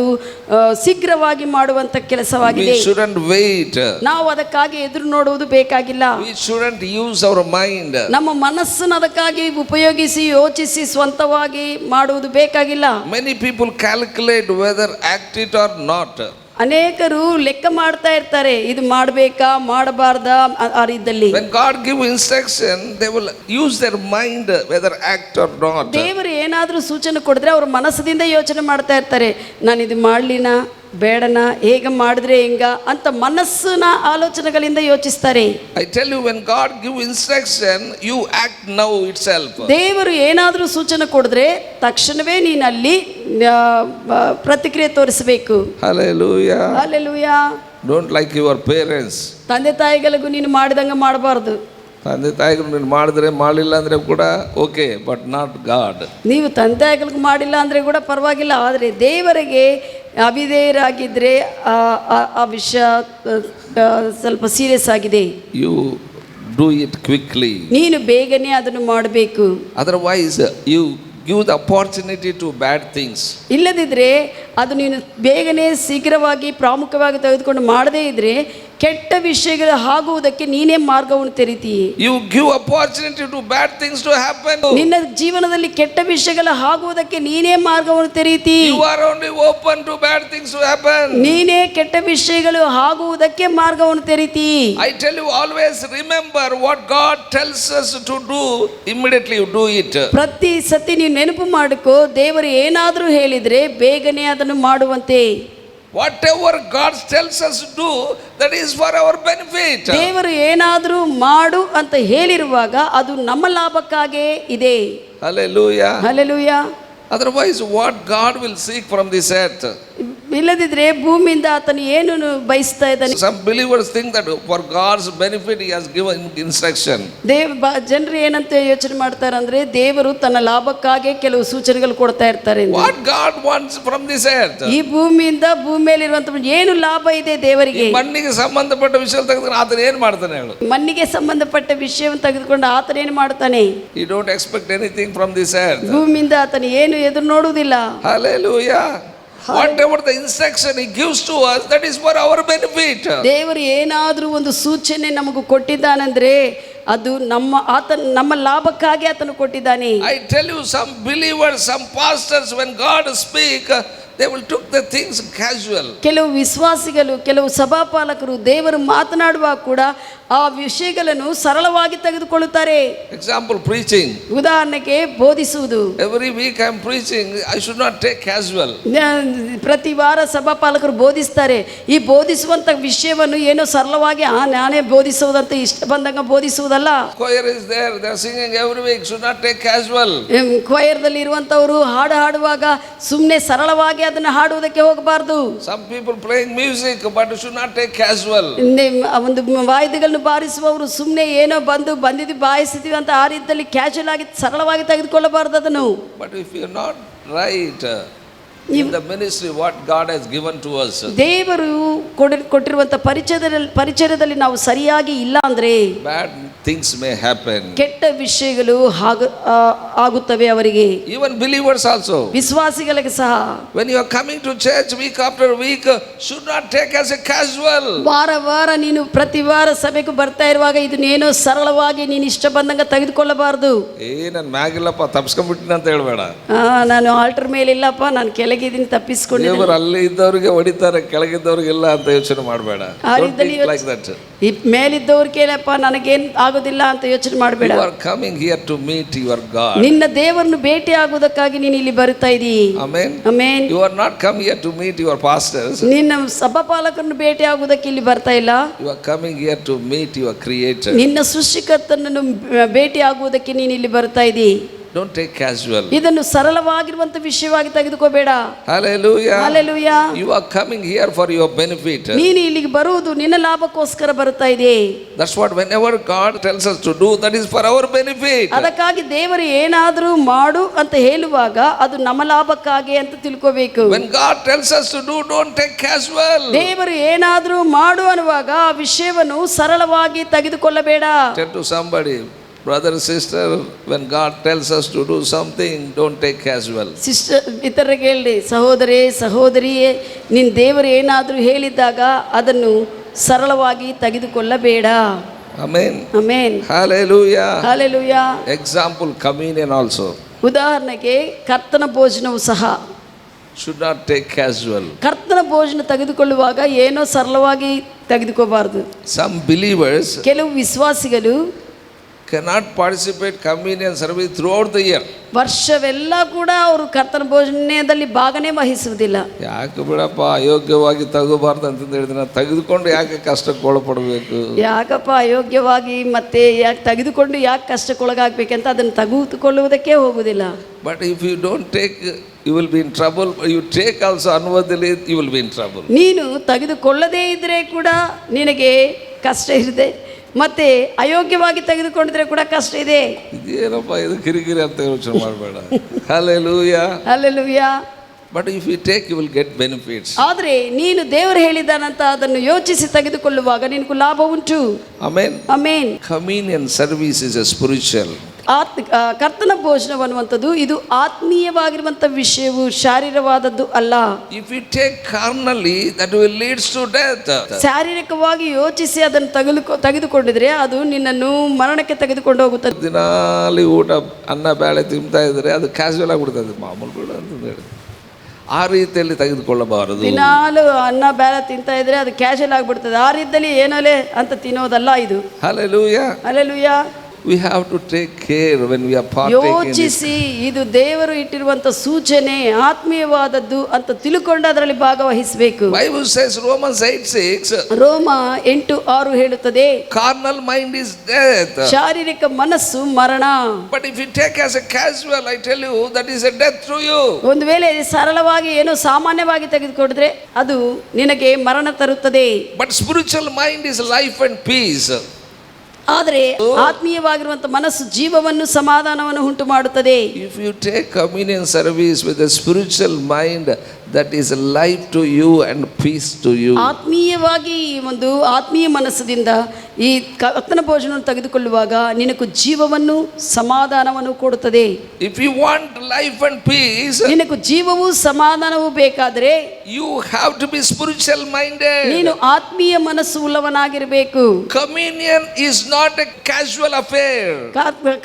ಶೀಘ್ರವಾಗಿ ಮಾಡುವಂತ ಕೆಲಸವಾಗಿದೆ. We shouldn't wait. ನಾವು ಅದಕ್ಕಾಗಿ ಎದುರು ನೋಡುವುದು ಬೇಕಾಗಿಲ್ಲ. We shouldn't use our mind. ನಮ್ಮ ಮನಸ್ಸನ್ನು ಅದಕ್ಕಾಗಿ ಉಪಯೋಗಿಸಿ ಯೋಚಿಸಿ ಸ್ವಂತವಾಗಿ ಮಾಡುವುದು ಬೇಕಾಗಿಲ್ಲ. Many people calculate whether act it or not. ಅನೇಕರು ಲೆಕ್ಕ ಮಾಡ್ತಾ ಇರ್ತಾರೆ, ಇದು ಮಾಡಬೇಕಾ ಮಾಡಬಾರ್ದಾ ಆ ರೀತಿಯಲ್ಲಿ. When God give instruction, they will use their mind whether act or not. ದೇವರು ಏನಾದರೂ ಸೂಚನೆ ಕೊಡಿದ್ರೆ ಅವ್ರ ಮನಸ್ಸಿನಿಂದ ಯೋಚನೆ ಮಾಡ್ತಾ ಇರ್ತಾರೆ, ನಾನು ಇದು ಮಾಡ್ಲಿನಾ ಬೇಡನಾ, ಹೇಗೆ ಮಾಡಿದ್ರೆ ಹೆಂಗ ಅಂತ ಮನಸ್ಸಿನ ಆಲೋಚನೆಗಳಿಂದ ಯೋಚಿಸ್ತಾರೆ. I tell you, when God give instruction, you act now itself. ದೇವರು ಏನಾದರೂ ಸೂಚನೆ ಕೊಡಿದ್ರೆ ತಕ್ಷಣವೇ ನೀನು ಅಲ್ಲಿ ಪ್ರತಿಕ್ರಿಯೆ ತೋರಿಸಬೇಕು. Hallelujah. Hallelujah. Don't like your parents. ತಂದೆ ತಾಯಿಗಳಿಗೂ ನೀನು ಮಾಡಿದಂಗ ಮಾಡಬಾರ್ದು. ತಂದೆ ತಾಯಿಗಳು ನೀನು ಮಾಡಿದ್ರೆ ಮಾಡಲಿಲ್ಲ ಅಂದರೆ ಕೂಡ ಓಕೆ, ಬಟ್ ನಾಟ್ ಗಾಡ್. ನೀವು ತಂದೆ ತಾಯಿಗಳಿಗೆ ಮಾಡಿಲ್ಲ ಅಂದರೆ ಕೂಡ ಪರವಾಗಿಲ್ಲ, ಆದರೆ ದೇವರಿಗೆ ಅವಿಧೇಯರಾಗಿದ್ದರೆ ಆ ವಿಷಯ ಸ್ವಲ್ಪ ಸೀರಿಯಸ್ ಆಗಿದೆ. You do it quickly. ನೀನು ಬೇಗನೆ ಅದನ್ನು ಮಾಡಬೇಕು. Otherwise you give the opportunity to bad things. ಇಲ್ಲದಿದ್ದರೆ ಅದು ನೀನು ಬೇಗನೆ ಶೀಘ್ರವಾಗಿ ಪ್ರಾಮುಖ್ಯವಾಗಿ ತೆಗೆದುಕೊಂಡು ಮಾಡದೇ ಇದ್ದರೆ ಕೆಟ್ಟ ವಿಷಯಗಳು ಆಗುವುದಕ್ಕೆ ನೀನೇ ಮಾರ್ಗವನ್ನು ತೆರೀತೀಯ. You give opportunity to bad things to happen. ನಿನ್ನ ಜೀವನದಲ್ಲಿ ಕೆಟ್ಟ ವಿಷಯಗಳು ಆಗುವುದಕ್ಕೆ ನೀನೇ ಮಾರ್ಗವನ್ನು ತೆರೀತೀಯ. You are only open to bad things to happen. ನೀನೇ ಕೆಟ್ಟ ವಿಷಯಗಳು ಆಗುವುದಕ್ಕೆ ಮಾರ್ಗವನ್ನು ತೆರೀತೀಯ. I tell you, always remember what God tells us to do, immediately you do it. ಪ್ರತಿ ಸತಿ ನೀವು ನೆನಪು ಮಾಡಿಕೋ, ದೇವರು ಏನಾದರೂ ಹೇಳಿದ್ರೆ ಬೇಗನೆ ಅದನ್ನು ಮಾಡುವಂತೆ. Whatever God tells us to do, that is for our benefit. ದೇವರು ಏನಾದರೂ ಮಾಡು ಅಂತ ಹೇಳಿರುವಾಗ ಅದು ನಮ್ಮ ಲಾಭಕ್ಕಾಗೇ ಇದೆ. Hallelujah. Hallelujah. Otherwise, what God will seek from this earth? ಇಲ್ಲದಿದ್ರೆ ಭೂಮಿಯಿಂದ ಆತನು ಏನು ಬಯಸ್ತಾ ಇದ್ದಾನೆ. Some believers think that for God's benefit he has given instruction. ಜನರು ಏನಂತ ಯೋಚನೆ ಮಾಡ್ತಾರೆ ಅಂದ್ರೆ ದೇವರು ತನ್ನ ಲಾಭಕ್ಕಾಗಿ ಕೆಲವು ಸೂಚನೆಗಳು ಕೊಡ್ತಾ ಇರ್ತಾರೆ. What God wants from this earth? ಈ ಭೂಮಿಯಿಂದ ಭೂಮಿ ಮೇಲೆ ಇರುವಂತ ಏನು ಲಾಭ ಇದೆ ದೇವರಿಗೆ? ಮಣ್ಣಿಗೆ ಸಂಬಂಧಪಟ್ಟ ವಿಷಯ ತೆಗೆದುಕೊಂಡು ಆತನ ಏನು ಮಾಡ್ತಾನೆ ಹೇಳು? ಮಣ್ಣಿಗೆ ಸಂಬಂಧಪಟ್ಟ ವಿಷಯವನ್ನು ತೆಗೆದುಕೊಂಡು ಆತನ ಏನು ಮಾಡ್ತಾನೆ? He don't expect anything from this earth. ಭೂಮಿಯಿಂದ ಆತನ ಏನು ಎದುರು ನೋಡುವುದಿಲ್ಲ. Hallelujah. Whatever the instruction he gives to us, that is for our benefit. ದೇವರು ಏನಾದರೂ ಒಂದು ಸೂಚನೆ ನಮಗೆ ಕೊಟ್ಟಿದ್ದಾನಂದ್ರೆ ಅದು ನಮ್ಮ ಲಾಭಕ್ಕಾಗಿ ಆತನು ಕೊಟ್ಟಿದ್ದಾನೆ. I tell you, some believers, some pastors, when God speak, they will took the things casual. ಕೆಲವು ವಿಶ್ವಾಸಿಗಳು, ಕೆಲವು ಸಭಾಪಾಲಕರು ದೇವರು ಮಾತನಾಡುವಾಗ ಕೂಡ ಆ ವಿಷಯಗಳನ್ನು ಸರಳವಾಗಿ ತೆಗೆದುಕೊಳ್ಳುತ್ತಾರೆ. Example, preaching. ಉದಾಹರಣೆಗೆ ಬೋಧಿಸುವುದು. Every week I am preaching, I should not take casual. ಪ್ರತಿ ವಾರ ಸಭಾಪಾಲಕರು ಬೋಧಿಸ್ತಾರೆ. ಈ ಬೋಧಿಸುವಂತ ವಿಷಯವನ್ನು ಏನೋ ಸರಳವಾಗಿ ನಾನೇ ಬೋಧಿಸುವುದಂತ ಇಷ್ಟ ಬಂದಂಗ ಬೋಧಿಸುವುದಲ್ಲ. Choir is there, they are singing every week, should not take casual. ಕೊಯರ್ದಲ್ಲಿ ಇರುವಂತವರು ಹಾಡು ಹಾಡುವಾಗ ಸುಮ್ಮನೆ ಸರಳವಾಗಿ ಅದನ್ನು ಹಾಡುವುದಕ್ಕೆ ಹೋಗಬಾರದು. Some people playing music, but should not take casual. ಒಂದು ವಾದ್ಯಗಳನ್ನು ಬಾರಿಸುವವರು ಸುಮ್ಮನೆ ಏನೋ ಬಂದಿದ್ದು ಬಾಯಿಸಿದೀವಿ ಅಂತ ಆ ರೀತಿಯಲ್ಲಿ ಕ್ಯಾಶುವಲ್ ಆಗಿ ಸರಳವಾಗಿ ತೆಗೆದುಕೊಳ್ಳಬಾರದು ಅದನ್ನು. But if you are not right in the ministry what God has given to us, ದೇವರು ಕೊಟ್ಟಿರುವಂತ ಪರಿಚಯದಲ್ಲಿ ನಾವು ಸರಿಯಾಗಿ ಇಲ್ಲ ಅಂದ್ರೆ bad things may happen. ಕೆಟ್ಟ ವಿಷಯಗಳು ಆಗುತ್ತವೆ ಅವರಿಗೆ. Even believers also, ವಿಶ್ವಾಸಿಗಳಿಗೆ ಸಹ when you are coming to church week after week, should not take as a casual. ವಾರ ನೀನು ಪ್ರತಿ ವಾರ ಸಭೆಗೆ ಬರ್ತಾ ಇರುವಾಗ ಇದನ್ನೇನೋ ಸರಳವಾಗಿ ನೀನು ಇಷ್ಟ ಬಂದಂಗ ತೆಗೆದುಕೊಳ್ಳಬಾರದು. ನಾನು ಮ್ಯಾಗಿಲ್ಲಪ್ಪ ತಪ್ಪಿಸ್ಕೊಂಡ್ಬಿಟ್ಟಿನಿ ಅಂತ ಹೇಳ್ಬೇಡ. ನಾನು ಆಲ್ಟರ್ ಮೇಲೆ ಇಲ್ಲಪ್ಪ, ನಾನು ಕೆಳಗಿದ್ದೀನಿ ತಪ್ಪಿಸ್ಕೊಂಡು. ದೇವರು ಅಲ್ಲಿ ಇದ್ದವ್ರಿಗೆ ಹೊಡಿತಾರೆ, ಕೆಳಗಿದ್ದವ್ರಿಗೆ ಇಲ್ಲ ಅಂತ ಯೋಚನೆ ಮಾಡಬೇಡ. ಮೇಲಿದ್ದವ್ರಿಗೇನಪ್ಪ ನನಗೇನ್ ಆಗೋದಿಲ್ಲ ಅಂತ ಯೋಚನೆ ಮಾಡಬೇಡ. You are coming here to meet your God. ನಿನ್ನ ದೇವರನ್ನು ಭೇಟಿ ಆಗುವುದಕ್ಕಾಗಿ ನೀನು ಇಲ್ಲಿ ಬರುತ್ತಾ ಇದ್ದೀ. Amen. Amen. You are not come here to meet your pastors. ನಿನ್ನ ಸಭಾಪಾಲಕರನ್ನು ಭೇಟಿ ಆಗುವುದಕ್ಕೆ ಇಲ್ಲಿ ಬರ್ತಾ ಇಲ್ಲ. You are coming here to meet your creator. ನಿನ್ನ ಸೃಷ್ಟಿಕರ್ತನನ್ನು ಭೇಟಿ ಆಗುವುದಕ್ಕೆ ನೀನು ಇಲ್ಲಿ ಬರ್ತಾ ಇದ್ದೀ. Don't take casual. ಇದನ್ನು ಸರಳವಾಗಿರುವಂತ ವಿಷಯವಾಗಿ ತೆಗೆದುಕೋಬೇಡ. Hallelujah. Hallelujah. You are coming here for your benefit. ನೀನು ಇಲ್ಲಿಗೆ ಬರುವುದು ನಿನ್ನ ಲಾಭಕ್ಕೋಸ್ಕರ ಬರ್ತಾ ಇದೆ. That's what whenever God tells us to do, that is for our benefit. ಅದಕ್ಕಾಗಿ ದೇವರು ಏನಾದರೂ ಮಾಡು ಅಂತ ಹೇಳುವಾಗ ಅದು ನಮ್ಮ ಲಾಭಕ್ಕಾಗಿ ಅಂತ ತಿಳ್ಕೋಬೇಕು. When God tells us to do, don't take casual. ದೇವರು ಏನಾದರೂ ಮಾಡು ಅನ್ನುವಾಗ ಆ ವಿಷಯವನ್ನು ಸರಳವಾಗಿ ತೆಗೆದುಕೊಳ್ಳಬೇಡ. Tell to somebody, brother, sister, when God tells us to do something, don't take casual. Sister ಇತರರಿಗೆ ಹೇಳಿ, ಸಹೋದರಿಯೇ, ನಿನ್ನ ದೇವರು ಏನಾದರೂ ಹೇಳಿದಾಗ ಅದನ್ನು ಸರಳವಾಗಿ ತೆಗೆದುಕೊಳ್ಳಬೇಡ. Amen. Amen. Hallelujah. Hallelujah. Example, communion also. ಉದಾಹರಣೆಗೆ ಕರ್ತನ ಭೋಜನವು ಸಹ should not take casual. ಕರ್ತನ ಭೋಜನ ತೆಗೆದುಕೊಳ್ಳುವಾಗ ಏನೋ ಸರಳವಾಗಿ ತೆಗೆದುಕೋಬಾರದು. Some believers ಕೆಲವು ವಿಶ್ವಾಸಿಗಳು cannot participate communion service throughout the year. ವರ್ಷವೆಲ್ಲ ಕೂಡ ಅವರು ಕರ್ತನ ಭೋಜನದಲ್ಲಿ ಭಾಗನೇ ವಹಿಸುವುದಿಲ್ಲ. ಯಾಕೆ ಬಿಡಪ್ಪ, ಅಯೋಗ್ಯವಾಗಿ ತಗೋಬಾರ್ದು ಅಂತ ಹೇಳಿದ್ರೆ ತೆಗೆದುಕೊಂಡು ಯಾಕೆ ಕಷ್ಟಕ್ಕೆ ಒಳಪಡಬೇಕು? ಯಾಕಪ್ಪ ಅಯೋಗ್ಯವಾಗಿ ಮತ್ತೆ ಯಾಕೆ ತೆಗೆದುಕೊಂಡು ಯಾಕೆ ಕಷ್ಟಕ್ಕೊಳಗಾಗಬೇಕಂತ ಅದನ್ನು ತೆಗೆದುಕೊಳ್ಳುವುದಕ್ಕೆ ಹೋಗುವುದಿಲ್ಲ. But if you don't take, you will be in trouble. You take also unworthily, you will be in trouble. ನೀನು ತೆಗೆದುಕೊಳ್ಳದೇ ಇದ್ರೆ ಕೂಡ ನಿನಗೆ ಕಷ್ಟ ಇದೆ, ಮತ್ತೆ ಅಯೋಗ್ಯವಾಗಿ ತೆಗೆದುಕೊಂಡಿದ್ರೆ ಕೂಡ ಕಷ್ಟ ಇದೆ. ಇದೇನಪ್ಪ ಇದು ಕಿರಿಕಿರಿ ಅಂತ ಯೋಚನೆ ಮಾಡಬೇಡ. Hallelujah. Hallelujah. But if you take, you will get benefits. ಆದರೆ ನೀನು ದೇವರು ಹೇಳಿದಾನಂತ ಅದನ್ನು ಯೋಚಿಸಿ ತೆಗೆದುಕೊಳ್ಳುವಾಗ ನಿನಗೂ ಲಾಭ ಉಂಟು. Amen. Amen. Communion service is a spiritual. ಕರ್ತನ ಭೋಜನ ಅನ್ನುವಂಥದ್ದು ಇದು ಆತ್ಮೀಯವಾಗಿರುವಂಥ ವಿಷಯವು ಶಾರೀರವಾದದ್ದು ಅಲ್ಲ. If you take carnally, that will leads to death. ಶಾರೀರಿಕವಾಗಿ ಯೋಚಿಸಿ ಅದನ್ನು ತೆಗೆದುಕೊಂಡಿದ್ರೆ ಅದು ನಿನ್ನನ್ನು ಮರಣಕ್ಕೆ ತೆಗೆದುಕೊಂಡು ಹೋಗುತ್ತದೆ. ದಿನಾಲಿ ಊಟ ಅನ್ನ ಬೇಳೆ ತಿಂತಾ ಇದ್ರೆ ಅದು ಕ್ಯಾಶುವಲ್ ಆಗಿಬಿಡ್ತದೆ, ಮಾಮೂಲು ಬೇಡ ಅಂತ ಹೇಳಿ ಆ ರೀತಿಯಲ್ಲಿ ತೆಗೆದುಕೊಳ್ಳಬಾರದು. ದಿನಾಲು ಅನ್ನ ಬೇಳೆ ತಿಂತಾ ಇದ್ರೆ ಅದು ಕ್ಯಾಶುವಲ್ ಆಗಿಬಿಡ್ತದೆ. ಆ ರೀತಿಯಲ್ಲಿ ಏನೋಲೆ ಅಂತ ತಿನ್ನೋದಲ್ಲ ಇದು. Hallelujah. Hallelujah. We have to take care when we are partaking in this. ಯೋಚಿಸಿ ಇದು ದೇವರು ಇಟ್ಟಿರುವಂತ ಸೂಚನೆ ಆತ್ಮೀಯವಾದದ್ದು ಅಂತ ತಿಳ್ಕೊಂಡು ಅದರಲ್ಲಿ ಭಾಗವಹಿಸಬೇಕು. Bible says Romans 8:6. ರೋಮ 8:6 ಹೇಳುತ್ತದೆ, carnal mind is death. ಶಾರೀರಿಕ ಮನಸ್ಸು ಮರಣ. But if you take as a casual, I tell you, that is a death to you. ಒಂದು ವೇಳೆ ಸರಳವಾಗಿ ಏನೋ ಸಾಮಾನ್ಯವಾಗಿ ತೆಗೆದುಕೊಂಡ್ರೆ ಅದು ನಿನಗೆ ಮರಣ ತರುತ್ತದೆ. But spiritual mind is life and peace. ಆದರೆ ಆತ್ಮೀಯವಾಗಿರುವಂಥ ಮನಸ್ಸು ಜೀವವನ್ನು ಸಮಾಧಾನವನ್ನು ಉಂಟು ಮಾಡುತ್ತದೆ. If you take communion service with a spiritual mind, that is life to you and peace to you. ಆತ್ಮೀಯವಾಗಿ ಒಂದು ಆತ್ಮೀಯ ಮನಸ್ಸಿನಿಂದ ಈ ಕರ್ತನ ಭೋಜನವನ್ನು ತೆಗೆದುಕೊಳ್ಳುವಾಗ ನಿನಗೆ ಜೀವವನ್ನು ಸಮಾಧಾನವನ್ನು ಕೊಡುತ್ತದೆ. If you want life and peace, ನಿನಗೆ ಜೀವವೂ ಸಮಾಧಾನವೂ ಬೇಕಾದರೆ you have to be spiritual minded. ನೀನು ಆತ್ಮೀಯ ಮನಸ್ಸು ಉಳ್ಳವನಾಗಿರಬೇಕು. Communion is not a casual affair.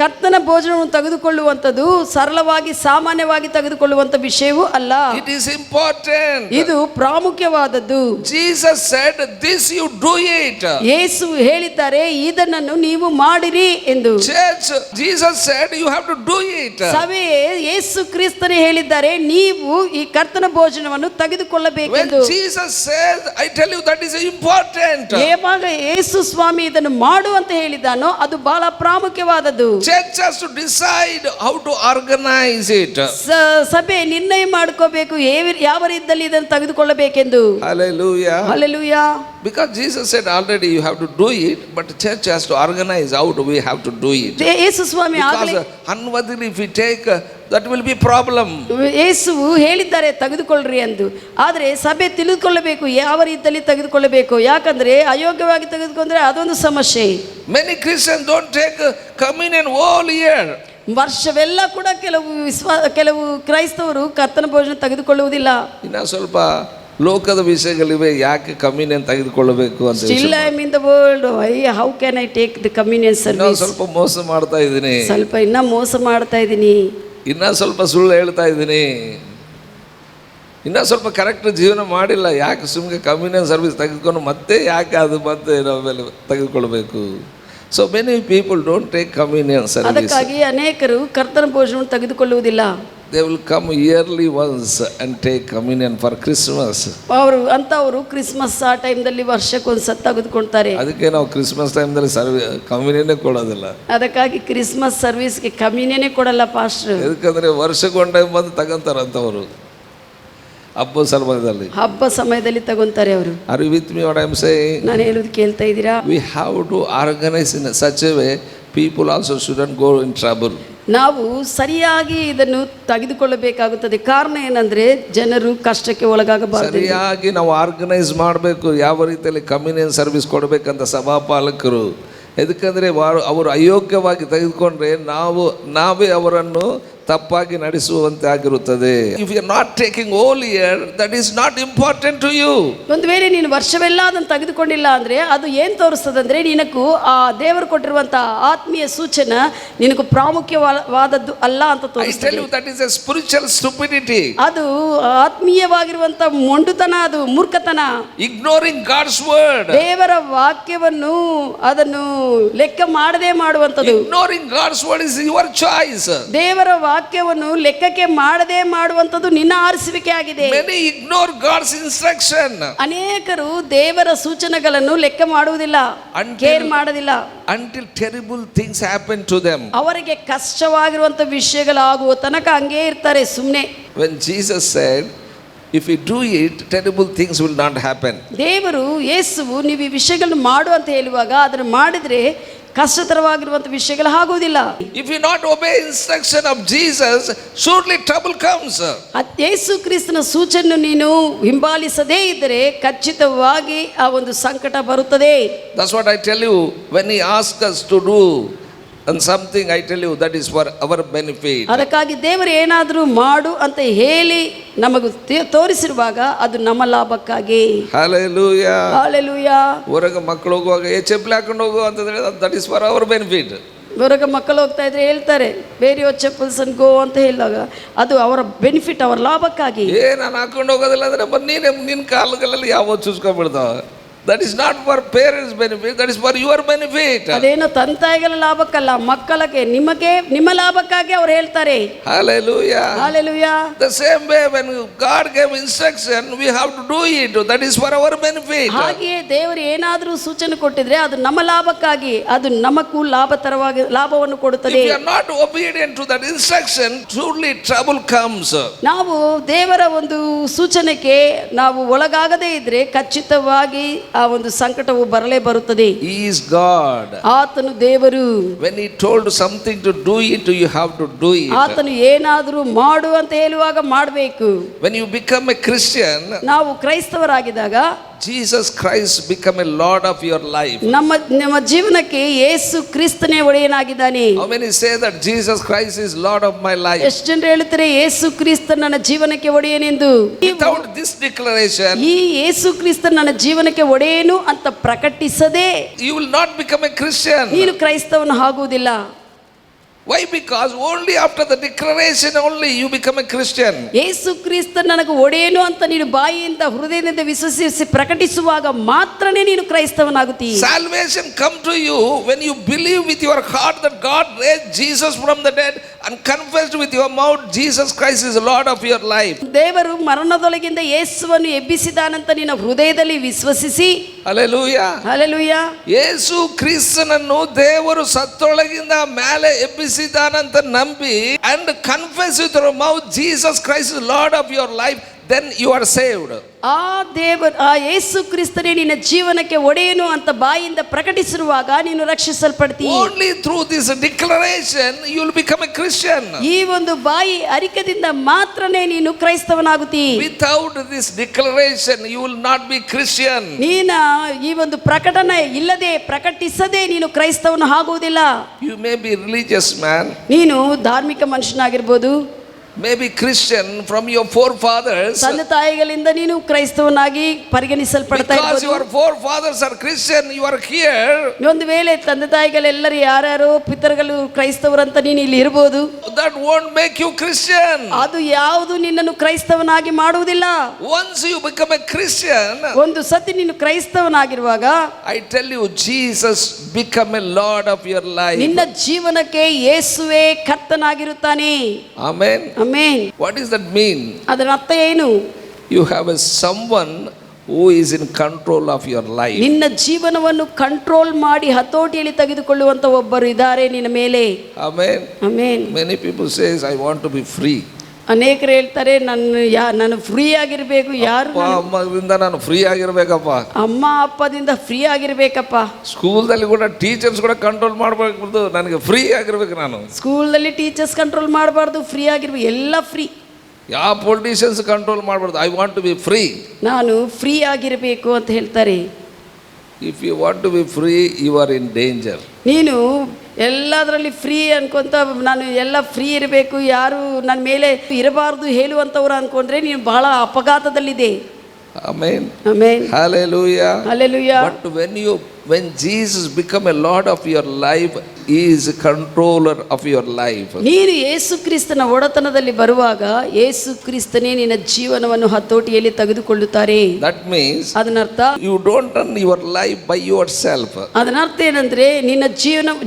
ಕರ್ತನ ಭೋಜನವನ್ನು ತೆಗೆದುಕೊಳ್ಳುವಂಥದ್ದು ಸರಳವಾಗಿ ಸಾಮಾನ್ಯವಾಗಿ ತೆಗೆದುಕೊಳ್ಳುವಂಥ ವಿಷಯವೂ ಅಲ್ಲ. It is important important. ಇದು ಪ್ರಾಮುಖ್ಯವಾದದ್ದು. Jesus said, this you do it. ಯೇಸು ಹೇಳಿದ್ದಾರೆ, ಇದನ್ನು ನೀವು ಮಾಡಿರಿ ಎಂದು. Church, Jesus said, you have to do it. ಸಭೆಯೇ ಯೇಸು ಕ್ರಿಸ್ತನೇ ಹೇಳಿದ್ದಾರೆ, ನೀವು ಈ ಕರ್ತನ ಭೋಜನವನ್ನು When ತೆಗೆದುಕೊಳ್ಳಬೇಕೆಂದು. Jesus says, I tell you, that is important. ಯಾವಾಗ ಯೇಸು ಸ್ವಾಮಿ ಇದನ್ನು ಮಾಡು ಅಂತ ಹೇಳಿದಾನೋ ಅದು ಬಹಳ ಪ್ರಾಮುಖ್ಯವಾದದ್ದು. Church has to decide how to organize it. ಸಭೆ ನಿರ್ಣಯ ಮಾಡ್ಕೋಬೇಕು ಯಾವ ರೀತಿಯಲ್ಲಿ ಇದನ್ನು ತೆಗೆದುಕೊಳ್ಳಬೇಕೆಂದು. Hallelujah. Hallelujah. Because Jesus said already you have to do it, but church has to organize how do we have to do it. ಯೇಸು ಸ್ವಾಮಿ ಆಗಲೇ Because unworthily if we take, that will be problem. ಯೇಸುವು ಹೇಳಿದ್ದಾರೆ ತೆಗೆದುಕೊಳ್ಳ್ರಿ ಎಂದು. ಆದರೆ ಸಭೆ ತಿಳಿದುಕೊಳ್ಳಬೇಕು ಯಾವ ರೀತಿಯಲ್ಲಿ ತೆಗೆದುಕೊಳ್ಳಬೇಕು. ಯಾಕಂದ್ರೆ ಅಯೋಗ್ಯವಾಗಿ ತೆಗೆದುಕೊಂಡ್ರೆ ಅದೊಂದು ಸಮಸ್ಯೆ. Many Christians don't take communion all year. ವರ್ಷವೆಲ್ಲ ಕೂಡ ಕೆಲವು ಕ್ರೈಸ್ತವರು ಕರ್ತನ ಭೋಜನ ತೆಗೆದುಕೊಳ್ಳುವುದಿಲ್ಲ. ಇನ್ನ ಸ್ವಲ್ಪ ಲೋಕದ ವಿಷಯಗಳಿವೆ, ಯಾಕೆ ಕಮ್ಯುನಿಯನ್ ತೆಗೆದುಕೊಳ್ಳಬೇಕು ಅಂತ Still I am in the world. How can I take the communion service? ಸ್ವಲ್ಪ ಮೋಸ ಮಾಡ್ತಾ ಇದ್ದೀನಿ, ಸ್ವಲ್ಪ ಇನ್ನ ಮೋಸ ಮಾಡ್ತಾ ಇದ್ದೀನಿ, ಇನ್ನ ಸ್ವಲ್ಪ ಸುಳ್ಳು ಹೇಳ್ತಾ ಇದ್ದೀನಿ, ಇನ್ನ ಸ್ವಲ್ಪ ಕರೆಕ್ಟ್ ಜೀವನ ಮಾಡಿಲ್ಲ, ಯಾಕೆ ಸುಮ್ಮನೆ ಕಮ್ಯುನಿಯನ್ ಸರ್ವಿಸ್ ತೆಗೆದುಕೊಂಡು ಮತ್ತೆ ಯಾಕೆ ಅದು ಮತ್ತೆ ನಾವೆಲ್ಲ ತೆಗೆದುಕೊಳ್ಬೇಕು. So many people don't take communion service. ಅದಕ್ಕಾಗಿ ಅನೇಕರು ಕರ್ತನ ಭೋಜನವನ್ನು ತೆಗೆದುಕೊಳ್ಳುವುದಿಲ್ಲ. They will come yearly once and take communion for Christmas. ಅವರು ಕ್ರಿಸ್ಮಸ್ ಆ ಟೈಮ್ದಲ್ಲಿ ವರ್ಷಕ್ಕೊಂದ್ಸತಿ ತೆಗೆದುಕೊಳ್ತಾರೆ. ಅದಕ್ಕೆ ನಾವು ಕ್ರಿಸ್ಮಸ್ ಟೈಮ್ದಲ್ಲಿ ಕಮ್ಯುನಿಯನ್ನೇ ಕೊಡೋದಿಲ್ಲ. ಅದಕ್ಕಾಗಿ ಕ್ರಿಸ್ಮಸ್ ಸರ್ವಿಸ್ಗೆ ಕಮ್ಯುನಿಯನ್ನೇ ಕೊಡಲ್ಲ ಪಾಸ್ಟರ್. ಯಾಕಂದ್ರೆ ವರ್ಷಕ್ಕೊಂದು ಟೈಮ್ ಬಂದು ತಗೊಂತಾರಂತವರು ಹಬ್ಬ ಸಮಯದಲ್ಲಿ ತಗೊಂತಾರೆ ಅವರು. Are you with me what I am saying? ನಾನು ಹೇಳೋದು ಕೇಳ್ತಾ ಇದ್ದೀರಾ? We have to organize in such a way people also shouldn't go in trouble. ನಾವು ಸರಿಯಾಗಿ ಇದನ್ನು ತೆಗೆದುಕೊಳ್ಳಬೇಕಾಗುತ್ತದೆ. ಕಾರಣ ಏನಂದ್ರೆ ಜನರು ಕಷ್ಟಕ್ಕೆ ಒಳಗಾಗಬಾರದು. ಸರಿಯಾಗಿ ನಾವು ಆರ್ಗನೈಸ್ ಮಾಡಬೇಕು, ಯಾವ ರೀತಿಯಲ್ಲಿ ಕಮ್ಯುನಿಯನ್ ಸರ್ವಿಸ್ ಕೊಡಬೇಕಂತ ಸಭಾಪಾಲಕರು. ಎದಕ್ಕಂದರೆ ಅವರು ಅಯೋಗ್ಯವಾಗಿ ತೆಗೆದುಕೊಂಡ್ರೆ ನಾವೇ ಅವರನ್ನು ತಪ್ಪಾಗಿ ನಡೆಸುವಂತೆ ಆಗಿರುತ್ತದೆ. If you are not taking whole year, that is not important to you. ಒಂದು ವೇಳೆ ನೀನು ವರ್ಷವೆಲ್ಲ ಅದನ್ನು ತೆಗೆದುಕೊಂಡಿಲ್ಲ ಅಂದ್ರೆ ಅದು ಏನು ತೋರಿಸ್ತದಂದ್ರೆ ನಿನಗೂ ಆ ದೇವರು ಕೊಟ್ಟಿರುವಂತಹ ಆತ್ಮೀಯ ಸೂಚನೆ ನಿನಗೂ ಪ್ರಾಮುಖ್ಯವಾದದ್ದು ಅಲ್ಲ ಅಂತ ತೋರಿಸ್ತದೆ. I tell you that is a spiritual stupidity. ಅದು ಆತ್ಮೀಯವಾಗಿರುವಂತಹ ಮೊಂಡುತನ, ಅದು ಮೂರ್ಖತನ. Ignoring God's word. ದೇವರ ವಾಕ್ಯವನ್ನು ಅದನ್ನು ಲೆಕ್ಕ ಮಾಡದೆ ಮಾಡುವಂತದ್ದು. Ignoring God's word is your choice. ದೇವರ ವಾಕ್ಯವನ್ನು ಲೆಕ್ಕಕ್ಕೆ ಮಾಡದೆ ಮಾಡುವಂತದ್ದು ನಿನ್ನ ಆರಿಸುವಿಕೆ ಆಗಿದೆ. Many ignore God's instruction. ಅನೇಕರು ದೇವರ ಸೂಚನೆಗಳನ್ನು ಲೆಕ್ಕ ಮಾಡುವುದಿಲ್ಲ, ಕೇರ್ ಮಾಡೋದಿಲ್ಲ. Until terrible things happen to them. ಅವರಿಗೆ ಕಷ್ಟವಾಗಿರುವಂತ ವಿಷಯಗಳಾಗುವ ತನಕ ಹಂಗೇ ಇರ್ತಾರೆ ಸುಮ್ಮನೆ. When Jesus said, if you do it, terrible things will not happen. ದೇವರು ಯೇಸುವು ನೀವು ಈ ವಿಷಯಗಳನ್ನು ಮಾಡು ಅಂತ ಹೇಳುವಾಗ ಅದನ್ನು ಮಾಡಿದ್ರೆ ಕಷ್ಟತರವಾಗಿರುವಂತ ವಿಷಯಗಳು ಆಗುವುದಿಲ್ಲ. If you not obey instruction of Jesus, surely trouble comes. ಯೇಸು ಕ್ರಿಸ್ತನ ಸೂಚನೆಯನ್ನು ನೀನು ಹಿಂಬಾಲಿಸದೇ ಇದ್ದರೆ ಖಚಿತವಾಗಿ ಆ ಒಂದು ಸಂಕಟ ಬರುತ್ತದೆ. That's what I tell you, when he asks us to do and something, I tell you that is for our benefit. ಅದಕ್ಕಾಗಿ ದೇವರು ಏನಾದರೂ ಮಾಡು ಅಂತ ಹೇಳಿ ನಮಗೆ ತೋರಿಸಿರುವಾಗ ಅದು ನಮ್ಮ ಲಾಭಕ್ಕಾಗಿ. Hallelujah. Hallelujah. ಹೊರಗೆ ಮಕ್ಕಳು ಹೋಗುವಾಗ ಚಪ್ಪಲಿ ಹಾಕೊಂಡು ಹೋಗು ಅಂತ ಹೇಳಿದ್ರೆ that is for our benefit. ಹೊರಗೆ ಮಕ್ಕಳು ಹೋಗ್ತಾ ಇದ್ರೆ ಹೇಳ್ತಾರೆ ಬೇರೆ ಯೋರ್ ಚಪ್ಪಲ್ಸ್ ಅಂಡ್ ಗೋ ಅಂತ ಹೇಳಿದಾಗ ಅದು ಅವರ ಬೆನಿಫಿಟ್, ಅವರ ಲಾಭಕ್ಕಾಗಿ. ನಾನು ಹಾಕೊಂಡು ಹೋಗೋದಿಲ್ಲ ಅಂದ್ರೆ ನಿನ್ನ ಕಾಲುಗಳಲ್ಲಿ ಯಾವ ಚುಚ್ಕೊಂಡ್ಬಿಡ್ತಾವ. That is not for parents' benefit, that is for your benefit. ಅದೇನೋ ತಂತಾಯಿಗಳ ಲಾಭಕ್ಕಲ್ಲ, ಮಕ್ಕಳಿಗೆ ನಿಮ್ಮ ಲಾಭಕ್ಕಾಗಿ ಅವರು ಹೇಳ್ತಾರೆ. Hallelujah. Hallelujah. The same way when God gave instruction, we have to do it. That is for our benefit. ಹಾಗೆಯೇ ದೇವರು ಏನಾದರೂ ಸೂಚನೆ ಕೊಟ್ಟಿದ್ರೆ ಅದು ನಮ್ಮ ಲಾಭಕ್ಕಾಗಿ, ಅದು ನಮಗೂ ಲಾಭವನ್ನು ಕೊಡುತ್ತದೆ. If you are not obedient to that instruction, truly trouble comes. ನಾವು ದೇವರ ಒಂದು ಸೂಚನೆಗೆ ನಾವು ಒಳಗಾಗದೇ ಇದ್ರೆ ಖಚಿತವಾಗಿ ಆ ಒಂದು ಸಂಕಟವು ಬರಲೇ ಬರುತ್ತದೆ. He is God. ಆತನು ದೇವರು. When he told something to do it, you have to do it. ಆತನು ಏನಾದರೂ ಮಾಡು ಅಂತ ಹೇಳುವಾಗ ಮಾಡಬೇಕು. When you become a Christian, ನಾವು ಕ್ರೈಸ್ತವರಾಗಿದ್ದಾಗ Jesus Christ become a Lord of your life. ನಮ್ಮ ಜೀವನಕ್ಕೆ ಯೇಸು ಕ್ರಿಸ್ತನೇ ಒಡೆಯನಾಗಿದ್ದಾನೆ. How many say that Jesus Christ is Lord of my life? ಎಷ್ಟು ಜನರು ಹೇಳ್ತಾರೆ ಯೇಸು ಕ್ರಿಸ್ತ ನನ್ನ ಜೀವನಕ್ಕೆ ಒಡೆಯನೆಂದು? Without this declaration, ಈ ಯೇಸು ಕ್ರಿಸ್ತ ನನ್ನ ಜೀವನಕ್ಕೆ ಒಡೆಯನು ಅಂತ ಪ್ರಕಟಿಸದೆ you will not become a Christian. ನೀನು ಕ್ರೈಸ್ತವನು ಆಗುವುದಿಲ್ಲ. Why? Because only after the declaration only you become a Christian. Yesu Krista ನನಗೆ ಒಡೆಯನು ಅಂತ ನೀನು ಬಾಯಿಯಿಂದ ಹೃದಯದಿಂದ ವಿಶ್ವಸಿಸಿ ಪ್ರಕಟಿಸುವಾಗ ಮಾತ್ರನೇ ನೀನು ಕ್ರೈಸ್ತವನಾಗುತ್ತೀ. Salvation come to you when you believe with your heart that God raised Jesus from the dead and confessed with your mouth Jesus Christ is Lord of your life. ದೇವರು ಮರಣದೊಳಗಿಂದ ಯೇಸುವನ್ನು ಎಬ್ಬಿಸಿದಾನಂತ ನಿನ್ನ ಹೃದಯದಲ್ಲಿ ವಿಶ್ವಸಿಸಿ, Hallelujah. ಹಲ್ಲೆಲೂಯಾ, ಯೇಸು ಕ್ರಿಸ್ತನನ್ನು ದೇವರು ಸತ್ತೊಳಗಿಂದ ಮೇಲೆ ಎಬ್ಬಿಸಿದಾನಂತ ನಂಬಿ and confess with your mouth Jesus Christ is Lord of your life, then you are saved. ಆ ಯೇಸು ಕ್ರಿಸ್ತನೇ ನಿನ್ನ ಜೀವನಕ್ಕೆ ಒಡೆಯನು ಅಂತ ಬಾಯಿಂದ ಪ್ರಕಟಿಸಿರುವಾಗ ನೀನು ರಕ್ಷಿಸಲ್ಪಡ್ತೀ. Only through this declaration you will become a Christian. ಈ ಒಂದು ಬಾಯಿ ಅರಿಕೆದಿಂದ ಮಾತ್ರನೇ ನೀನು ಕ್ರೈಸ್ತವನಾಗುತ್ತೀ. Without this declaration you will not be Christian. ನೀನ ಈ ಒಂದು ಪ್ರಕಟಣೆ ಇಲ್ಲದೆ ಪ್ರಕಟಿಸದೆ ನೀನು ಕ್ರೈಸ್ತವನು ಆಗುವುದಿಲ್ಲ. You may be religious man, ನೀನು ಧಾರ್ಮಿಕ ಮನುಷ್ಯನಾಗಿರ್ಬೋದು, maybe Christian from your forefathers, ತಂದೆ ತಾಯಿಗಳಿಂದ ನೀನು ಕ್ರೈಸ್ತವನಾಗಿ ಪರಿಗಣಿಸಲ್ಪಡ್ತಾ because ಇರ್ಬೋದು. your forefathers are Christian, you are here. ಒಂದು ವೇಳೆ ತಂದೆ ತಾಯಿಗಳೆಲ್ಲರೂ ಯಾರ್ಯಾರೋ ಪಿತೃಗಳು ಕ್ರೈಸ್ತವರಂತ ನೀನು ಇಲ್ಲಿ ಇರ್ಬೋದು. That won't make you Christian. ಅದು ಯಾವುದು ನಿನ್ನನ್ನು ಕ್ರೈಸ್ತವನಾಗಿ ಮಾಡುವುದಿಲ್ಲ. Once you become a Christian, ಒಂದು ಸತಿ ನೀನು ಕ್ರೈಸ್ತವನಾಗಿರುವಾಗ I tell you, Jesus become a Lord of your life. ನಿನ್ನ ಜೀವನಕ್ಕೆ ಯೇಸುವೇ ಕರ್ತನಾಗಿರುತ್ತಾನೆ. Amen. Amen. What does that mean? ಅದರ ಅರ್ಥ ಏನು? You have a someone who is in control of your life. ನಿನ್ನ ಜೀವನವನ್ನು ಕಂಟ್ರೋಲ್ ಮಾಡಿ ಹತೋಟಿಯಲ್ಲಿ ತೆಗೆದುಕೊಳ್ಳುವಂತ ಒಬ್ಬರು ಇದ್ದಾರೆ ನಿನ್ನ ಮೇಲೆ. Amen. Amen. Many people says I want to be free. ಅನೇಕರು ಹೇಳ್ತಾರೆ ನಾನು ಫ್ರೀ ಆಗಿರ್ಬೇಕು. ಯಾರು? ಅಮ್ಮದಿಂದ ನಾನು ಫ್ರೀ ಆಗಿರ್ಬೇಕಪ್ಪ, ಅಮ್ಮ ಅಪ್ಪದಿಂದ ಫ್ರೀ ಆಗಿರ್ಬೇಕಪ್ಪ. ಸ್ಕೂಲ್ದಲ್ಲಿ ಕೂಡ ಟೀಚರ್ಸ್ ಕೂಡ ಕಂಟ್ರೋಲ್ ಮಾಡಬೇಕು, ನನಗೆ ಫ್ರೀ ಆಗಿರ್ಬೇಕು. ನಾನು ಸ್ಕೂಲ್ನಲ್ಲಿ ಟೀಚರ್ಸ್ ಕಂಟ್ರೋಲ್ ಮಾಡಬಾರ್ದು, ಫ್ರೀ ಆಗಿರ್ಬೇಕು, ಎಲ್ಲ ಫ್ರೀ. ಯಾವ ಪೊಲಿಟಿಷಿಯನ್ಸ್ ಕಂಟ್ರೋಲ್ ಮಾಡಬಾರ್ದು. I want to be free. ನಾನು ಫ್ರೀ ಆಗಿರಬೇಕು ಅಂತ ಹೇಳ್ತಾರೆ. If you want to be free you are in danger. ನೀನು ಎಲ್ಲದರಲ್ಲಿ ಫ್ರೀ ಅನ್ಕೊಂತ ನಾನು ಎಲ್ಲ ಫ್ರೀ ಇರಬೇಕು, ಯಾರು ನನ್ನ ಮೇಲೆ ಇರಬಾರ್ದು ಹೇಳುವಂಥವ್ರು ಅನ್ಕೊಂಡ್ರೆ ನೀನು ಬಹಳ ಅಪಘಾತದಲ್ಲಿದೆ. Amen. Amen. Hallelujah. Hallelujah. But when Jesus become a Lord of your life, He is a controller of your life. ನೀನು ಯೇಸು ಕ್ರಿಸ್ತನ ಒಡೆತನದಲ್ಲಿ ಬರುವಾಗ ಯೇಸು ಕ್ರಿಸ್ತನೇ ನಿನ್ನ ಜೀವನವನ್ನು ಹತೋಟಿಯಲ್ಲಿ ತೆಗೆದುಕೊಳ್ಳುತ್ತಾರೆ. That means ಅದನ್ನರ್ಥ you don't run your life by yourself. ಅದನ್ನರ್ಥ ಏನಂದ್ರೆ ನಿನ್ನ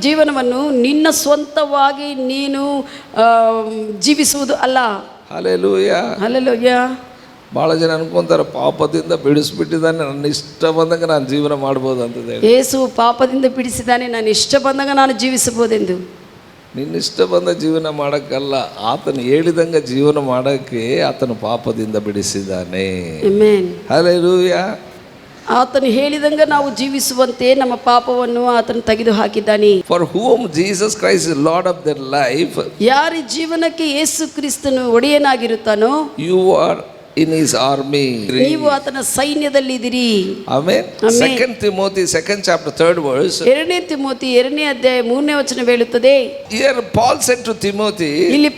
ಜೀವನವನ್ನು ನಿನ್ನ ಸ್ವಂತವಾಗಿ ನೀನು ಜೀವಿಸುವುದು ಅಲ್ಲ. Hallelujah. Hallelujah. ಭಾಳ ಜನ ಅನ್ಕೊಂತಾರೆ ಪಾಪದಿಂದ ಬಿಡಿಸ್ಬಿಟ್ಟಿದ್ದಾನೆ, ನನ್ನ ಇಷ್ಟ ಬಂದಂಗೆ ನಾನು ಜೀವನ ಮಾಡ್ಬೋದು ಅಂತ ಹೇಳಿ. ಯೇಸು ಪಾಪದಿಂದ ಬಿಡಿಸಿದ್ದಾನೆ, ನಾನು ಇಷ್ಟ ಬಂದಾಗ ನಾನು ಜೀವಿಸಬಹುದೆಂದು. ನಿನ್ನ ಇಷ್ಟ ಬಂದ ಜೀವನ ಮಾಡೋಕ್ಕಲ್ಲ, ಆತನು ಹೇಳಿದಂಗೆ ಜೀವನ ಮಾಡೋಕ್ಕೆ ಆತನು ಪಾಪದಿಂದ ಬಿಡಿಸಿದ್ದಾನೆ. ಆಮೆನ್. ಹಲ್ಲೆಲೂಯಾ. ಆತನು ಹೇಳಿದಂಗೆ ನಾವು ಜೀವಿಸುವಂತೆ ನಮ್ಮ ಪಾಪವನ್ನು ಆತನು ತೆಗೆದು ಹಾಕಿದ್ದಾನೆ. For whom Jesus Christ is Lord of their life, ಯಾರ ಜೀವನಕ್ಕೆ ಯೇಸು ಕ್ರಿಸ್ತನು ಒಡೆಯನಾಗಿರುತ್ತಾನೋ, you are in his army. ನೀವು ಆತನ ಸೈನ್ಯದಲ್ಲಿದ್ದೀರಿ. Amen. Amen. 2 Timothy 2nd chapter 3rd verse. 2 Timothy 2ನೇ ಅಧ್ಯಾಯ 3ನೇ ವಚನ ಹೇಳುತ್ತದೆ. Here Paul said to Timothy, ಇಲ್ಲಿ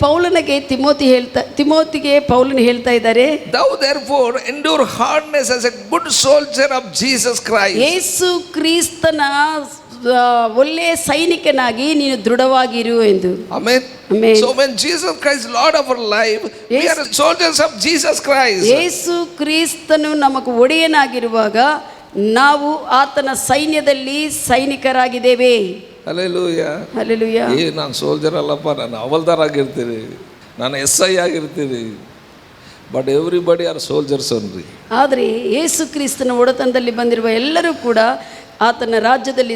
ತಿಮೋತಿಗೆ ಪೌಲನು ಹೇಳ್ತಾ ಇದ್ದಾರೆ, thou therefore endure hardness as a good soldier of Jesus Christ. ಯೇಸು ಕ್ರಿಸ್ತನ ಒಳ್ಳೆಯ ಸೈನಿಕನಾಗಿ ನೀನು ದೃಢವಾಗಿರು ಎಂದು. Amen. Amen. So when Jesus Christ Lord of our life, we are soldiers of Jesus Christ. ಯೇಸು ಕ್ರಿಸ್ತನು ನಮಗೆ ಒಡೆಯನಾಗಿರುವಾಗ ನಾವು ಆತನ ಸೈನ್ಯದಲ್ಲಿ ಸೈನಿಕರಾಗಿದ್ದೇವೆ. Hallelujah. Hallelujah. ನಾನು ಸೋಲ್ಜರ್ ಅಲ್ಲಪ್ಪ, ನಾನು ಹವಲ್ದಾರ್ ಆಗಿರ್ತೀನಿ, ನಾನು SI ಆಗಿರ್ತೀನಿ. But everybody are soldiers only. ಆದರೆ ಯೇಸು ಕ್ರಿಸ್ತನ ಒಡೆತನದಲ್ಲಿ ಬಂದಿರುವ ಎಲ್ಲರೂ ಕೂಡ ಆತನ ರಾಜ್ಯದಲ್ಲಿ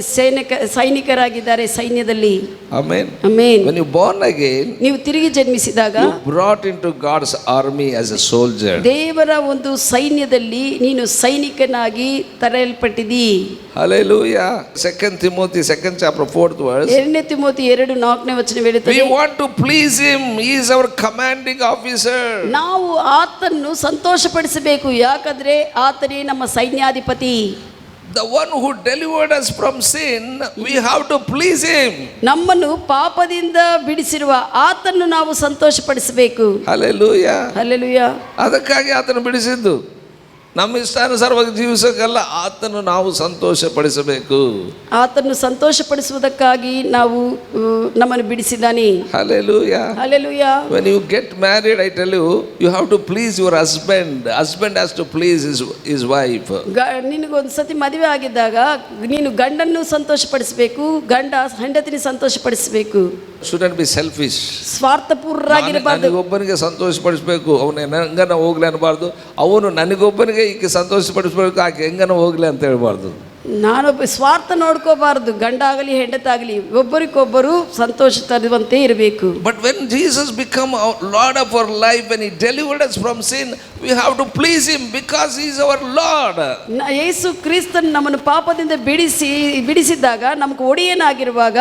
ಸೈನಿಕರಾಗಿದ್ದಾರೆ, ಸೈನ್ಯದಲ್ಲಿ. Amen. Amen. When you born again, ನೀವು ತಿರುಗಿ ಜನ್ಮಿಸಿದಾಗ you brought into God's army as a soldier. ದೇವರ ಒಂದು ಸೈನ್ಯದಲ್ಲಿ ನೀನು ಸೈನಿಕನಾಗಿ ತರಲ್ಪಟ್ಟಿದ್ದೀ. Hallelujah. 2 Timothy 2nd chapter 4th verse. 2 Timothy 2:4ನೇ ವಚನ ಹೇಳುತ್ತದೆ, We want to please him. He is our commanding officer. ನಾವು ಆತನ್ನು ಸಂತೋಷಪಡಿಸಬೇಕು, ಯಾಕಂದ್ರೆ ಆತನೇ ನಮ್ಮ ಸೈನ್ಯಾಧಿಪತಿ. The one who delivered us from sin, we have to please him. ನಮ್ಮನ್ನು ಪಾಪದಿಂದ ಬಿಡಿಸಿರುವ ಆತನ್ನು ನಾವು ಸಂತೋಷಪಡಿಸಬೇಕು. Hallelujah. Hallelujah. ಅದಕ್ಕಾಗಿ ಆತನು ಬಿಡಿಸಿದ್ದು. ನಮ್ಮ ಇಷ್ಟಾನುಸಾರವಾಗಿ ಜೀವಿಸೋಕ್ಕಲ್ಲ, ಆತನು ನಾವು ಸಂತೋಷಪಡಿಸಬೇಕು. ಆತನು ಸಂತೋಷಪಡಿಸುವುದಕ್ಕಾಗಿ ನಾವು ನಮ್ಮನ್ನು ಬಿಡಿಸಿದ್ದಾನೆ. Hallelujah. Hallelujah. When you get married, I tell you, you have to please your husband. Husband has to please his wife. ನಿನಗೊಂದು ಸತಿ ಮದುವೆ ಆಗಿದ್ದಾಗ ನೀನು ಗಂಡನ್ನು ಸಂತೋಷಪಡಿಸಬೇಕು, ಗಂಡ ಹೆಂಡತಿನ ಸಂತೋಷಪಡಿಸಬೇಕು. Shouldn't be selfish. ಸ್ವಾರ್ಥಪೂರ್ಣರಾಗಿರಬಾರ್ದು. ನನಗೊಬ್ಬನಿಗೆ ಸಂತೋಷಪಡಿಸಬೇಕು, ಅವನು ಹೆಂಗನ ಹೋಗ್ಲಿ ಅನ್ನಬಾರ್ದು. ಅವನು ನನಗೊಬ್ಬನಿಗೆ ಈಕೆ ಸಂತೋಷಪಡಿಸ್ಬೇಕು, ಆಕೆ ಹೆಂಗನ ಹೋಗ್ಲಿ ಅಂತ ಹೇಳ್ಬಾರ್ದು. ನಾನೊಬ್ಬ ಸ್ವಾರ್ಥ ನೋಡ್ಕೋಬಾರ್ದು. ಗಂಡ ಆಗಲಿ ಹೆಂಡತಾಗಲಿ ಒಬ್ಬರಿಗೊಬ್ಬರು ಸಂತೋಷ ತರುವಂತೆ ಇರಬೇಕು. But when Jesus become our Lord of our life, when he delivered us from sin, we have to please him because he is our Lord. ಯೇಸು ಕ್ರಿಸ್ತನ್ ನಮ್ಮನ್ನು ಪಾಪದಿಂದ ಬಿಡಿಸಿದಾಗ ನಮಗೆ ಒಡೆಯನಾಗಿರುವಾಗ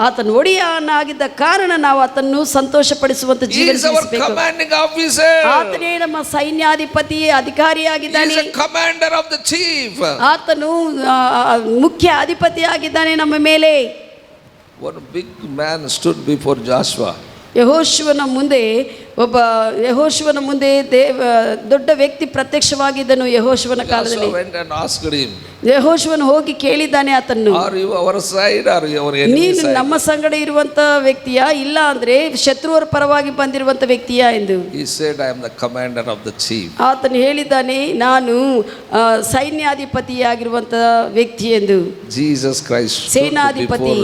ಆತನ ಒಡೆಯನಾಗಿದ್ದ ಕಾರಣ ನಾವು ಆತನ್ನು ಸಂತೋಷಪಡಿಸುವಂತ ಜೀವನ ಜೀವಿಸಬೇಕು. Commanding officer. ಆತನೇ ನಮ್ಮ ಸೈನ್ಯಾಧಿಪತಿ, ಅಧಿಕಾರಿಯಾಗಿದ್ದಾನೆ. He is a commander of the chief. ಆತನು ಮುಖ್ಯ ಅಧಿಪತಿಯಾಗಿದ್ದಾನೆ ನಮ್ಮ ಮೇಲೆ. One big man stood before Joshua. ಯೆಹೋಶುವನ ಮುಂದೆ ದೊಡ್ಡ ವ್ಯಕ್ತಿ ಪ್ರತ್ಯಕ್ಷವಾಗಿದ್ದನು. ಯೆಹೋಶುವನ ಕಾಲದಲ್ಲಿ ಯೆಹೋಶುವನು ಹೋಗಿ ಕೇಳಿದ್ದಾನೆ ಆತನ್ನು, ನೀನು ನಮ್ಮ ಸಂಗಡ ಇರುವಂತ ವ್ಯಕ್ತಿಯಾ, ಇಲ್ಲ ಅಂದ್ರೆ ಶತ್ರುವರ ಪರವಾಗಿ ಬಂದಿರುವಂತ ವ್ಯಕ್ತಿಯಾ ಎಂದು. ಆತನು ಹೇಳಿದ್ದಾನೆ, ನಾನು ಸೈನ್ಯಾಧಿಪತಿಯಾಗಿರುವಂತ ವ್ಯಕ್ತಿ ಎಂದು. ಜೀಸಸ್ ಕ್ರೈಸ್ಟ್ ಸೇನಾಧಿಪತಿ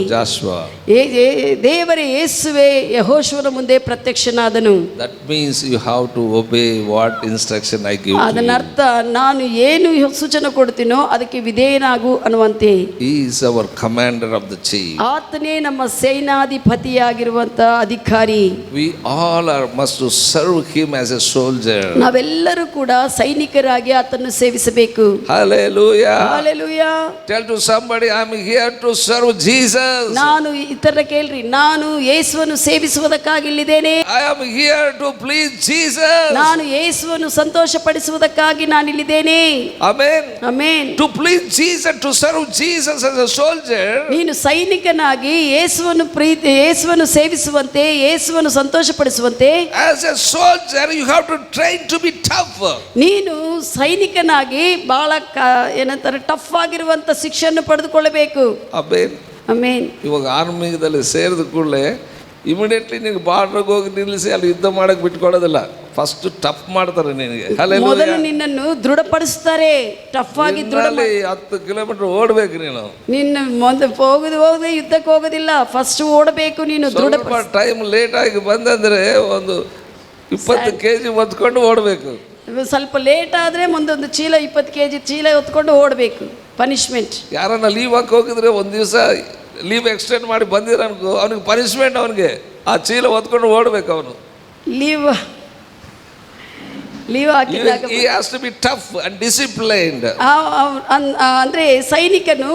ದೇವರೇ ಯೇಸುವೆ ಯೆಹೋಶುವನ ಮುಂದೆ ಪ್ರತ್ಯಕ್ಷನಾದನು. That means you have to obey what instruction I give. ಅದರ ಅರ್ಥ ನಾನು ಏನು ಸೂಚನೆ ಕೊಡ್ತೀನೋ ಅದಕ್ಕೆ ವಿಧೇಯನಾಗು ಅನ್ನುವಂತೆ. He is our commander of the chief. ಆತನೇ ನಮ್ಮ ಸೇನಾಧಿಪತಿಯಾಗಿರುವಂತ ಅಧಿಕಾರಿ. We all must to serve him as a soldier. ನಾವೆಲ್ಲರೂ ಕೂಡ ಸೈನಿಕರಾಗಿ ಆತನ್ನು ಸೇವಿಸಬೇಕು. Hallelujah. Hallelujah. Tell to somebody, I am here to serve Jesus. ನಾನು ಇತರ ಕೇಳ್ರಿ, ನಾನು ಯೇಸುವನ್ನು ಸೇವಿಸುವುದಕ್ಕಾಗಿ ಇಲ್ಲಿದ್ದೇನೆ. I am here to please Jesus. ನಾನು ಯೇಸುವನ್ನು ಸಂತೋಷಪಡಿಸುವುದಕ್ಕಾಗಿ ನಾನು ಇಲ್ಲಿದ್ದೇನೆ. Amen. Amen. To please Jesus, to serve Jesus as a soldier. ನೀನು ಸೈನಿಕನಾಗಿ ಯೇಸುವನ್ನು ಸೇವಿಸುವಂತೆ, ಯೇಸುವನ್ನು ಸಂತೋಷಪಡಿಸುವಂತೆ. As a soldier you have to train to be tough. ನೀನು ಸೈನಿಕನಾಗಿ ಬಹಳ ಏನಂತಾರೆ ಟಫ್ ಆಗಿರುವಂತ ಶಿಕ್ಷೆಯನ್ನು ಪಡೆದುಕೊಳ್ಳಬೇಕು. Amen. Amen. ಇವಾಗ ಆರ್ಮಿದಲ್ಲಿ ಸೇರಿದ ಕೂಡಲೇ ಇಮಿಡಿಯೇಟ್ಲಿ ನಿನಗೆ ಬಾರ್ಡರ್ಗೆ ಹೋಗಿ ನಿಲ್ಲಿಸಿ ಅಲ್ಲಿ ಯುದ್ಧ ಮಾಡಕ್ಕೆ ಬಿಟ್ಕೊಡೋದಿಲ್ಲ. ಫಸ್ಟ್ ಟಫ್ ಮಾಡ್ತಾರೆ ನಿನಗೆ. ಮೊದಲು ನಿನ್ನನ್ನು ದೃಢಪಡಿಸ್ತಾರೆ. ಟಫ್ ಆಗಿ 10 ಕಿಲೋಮೀಟರ್ ಓಡಬೇಕು ನೀನು. ನಿನ್ನ ಮುಂದೆ ಹೋಗದೆ ಯುದ್ಧಕ್ಕೆ ಹೋಗೋದಿಲ್ಲ, ಫಸ್ಟ್ ಓಡಬೇಕು ನೀನು. ಸ್ವಲ್ಪ ಟೈಮ್ ಲೇಟ್ ಆಗಿ ಬಂದಂದ್ರೆ ಒಂದು 20 kg ಹೊತ್ಕೊಂಡು ಓಡಬೇಕು. ಸ್ವಲ್ಪ ಲೇಟ್ ಆದರೆ ಮುಂದೊಂದು ಚೀಲ 20 kg ಚೀಲ ಹೊತ್ಕೊಂಡು ಓಡಬೇಕು. ಪನಿಷ್ಮೆಂಟ್. ಯಾರನ್ನ ಲೀವ್ ಹಾಕಿ ಹೋಗಿದ್ರೆ ಒಂದು ದಿವಸ ಲೀವ್ ಎಕ್ಸ್ಟೆಂಡ್ ಮಾಡಿ ಬಂದಿರನ್ಕೋ, ಅವನಿಗೆ ಪನಿಷ್ಮೆಂಟ್, ಅವನಿಗೆ ಆ ಚೀಲ ಹೊತ್ಕೊಂಡು ಓಡಬೇಕು. ಅವನು ಲೀವ್ ಹಾಕಿದಾಗ he has to be tough and disciplined. ಅಂದ್ರೆ ಸೈನಿಕನು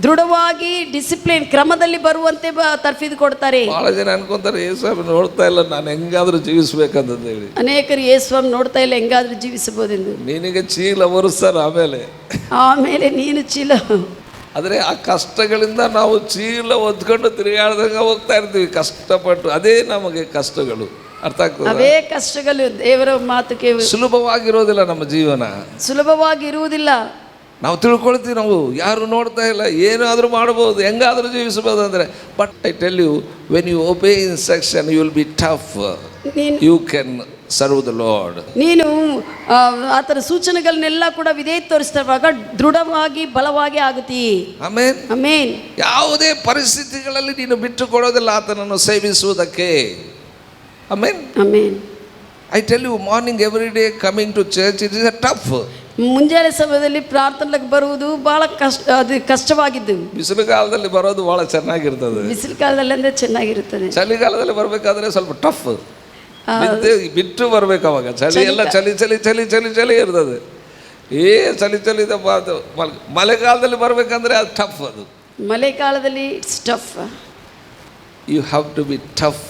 ದೃಢವಾಗಿ ಡಿಸಿಪ್ಲಿನ್ ಕ್ರಮದಲ್ಲಿ ಬರುವಂತೆ ತರ್ಫೀದು ಕೊಡ್ತಾರೆ. ಬಹಳ ಜನ ಅನ್ಕೊಂತಾರೆ ಯೇಸುಸ್ವಾಮಿ ನೋಡ್ತಾ ಇಲ್ಲ, ನಾನು ಹೆಂಗಾದ್ರೂ ಜೀವಿಸ್ಬೇಕಂತ ಹೇಳಿ. ಅನೇಕರು ಯೇಸುಸ್ವಾಮಿ ನೋಡ್ತಾ ಇಲ್ಲ, ಹೆಂಗಾದ್ರೂ ಜೀವಿಸಬಹುದೆಂದು. ನಿನಗೆ ಚೀಲ ಒರೆಸ್ತಾರೆ, ಆಮೇಲೆ ನೀನು ಚೀಲ. ಆದರೆ ಆ ಕಷ್ಟಗಳಿಂದ ನಾವು ಚೀಲ ಒದ್ಕೊಂಡು ತಿರುಗಾಡ್ದಂಗೆ ಹೋಗ್ತಾ ಇರ್ತೀವಿ ಕಷ್ಟಪಟ್ಟು. ಅದೇ ನಮಗೆ ಕಷ್ಟಗಳು. ಅರ್ಥ ಆಗ್ತದೆ? ಅವೇ ಕಷ್ಟಗಳು. ದೇವರ ಮಾತುಗೆ ಸುಲಭವಾಗಿರೋದಿಲ್ಲ, ನಮ್ಮ ಜೀವನ ಸುಲಭವಾಗಿರುವುದಿಲ್ಲ. ನಾವು ತಿಳ್ಕೊಳ್ತೀವಿ, ನಾವು ಯಾರು ನೋಡ್ತಾ ಇಲ್ಲ, ಏನಾದರೂ ಮಾಡ್ಬೋದು, ಹೆಂಗಾದರೂ ಜೀವಿಸಬಹುದು ಅಂದರೆ. But I tell you, when you obey instruction you will be tough. You can serve the lord. ನೀನು ಆತನ ಸೂಚನೆಗಳನ್ನೆಲ್ಲ ಕೂಡ ವಿಧೇಯ ತೋರಿಸಿದಾಗ ದೃಢವಾಗಿ ಬಲವಾಗಿ ಆಗುತ್ತಿ. ಆಮೇನ್. ಆಮೇನ್. ಯಾವುದೇ ಪರಿಸ್ಥಿತಿಗಳಲ್ಲಿ ನೀನು ಬಿಟ್ಟು ಕೊಡೋದಿಲ್ಲ ಆತನನ್ನು ಸೇವಿಸುವುದಕ್ಕೆ. ಆಮೇನ್. ಆಮೇನ್. I tell you, morning every day coming to church it is a tough. ಮುಂಜಾನೆ ಸಮಯದಲ್ಲಿ ಪ್ರಾರ್ಥನೆಗೆ ಬರುವುದು ಬಹಳ ಕಷ್ಟವಾಗಿದ್ದು. ಬಿಸಿಲು ಕಾಲದಲ್ಲಿ ಬರೋದು ಬಹಳ ಚೆನ್ನಾಗಿರ್ತದೆ. ಬಿಸಿಲು ಕಾಲದಲ್ಲಿ ಅಂದ್ರೆ ಚೆನ್ನಾಗಿರುತ್ತದೆ. ಚಳಿಗಾಲದಲ್ಲಿ ಬರಬೇಕಾದ್ರೆ ಸ್ವಲ್ಪ ಟಫ್. ಬಿಟ್ಟು ಬರ್ಬೇಕು ಅವಾಗ. ಚಳಿ ಎಲ್ಲ ಚಳಿ ಚಳಿ ಚಳಿ ಚಳಿ ಚಳಿ ಇರ್ತದೆ. ಚಳಿ ಚಳಿದ ಮಳೆಗಾಲದಲ್ಲಿ ಬರ್ಬೇಕಂದ್ರೆ ಅದು ಟಫ್. ಅದು ಮಳೆಗಾಲದಲ್ಲಿ it's tough. You have to be tough.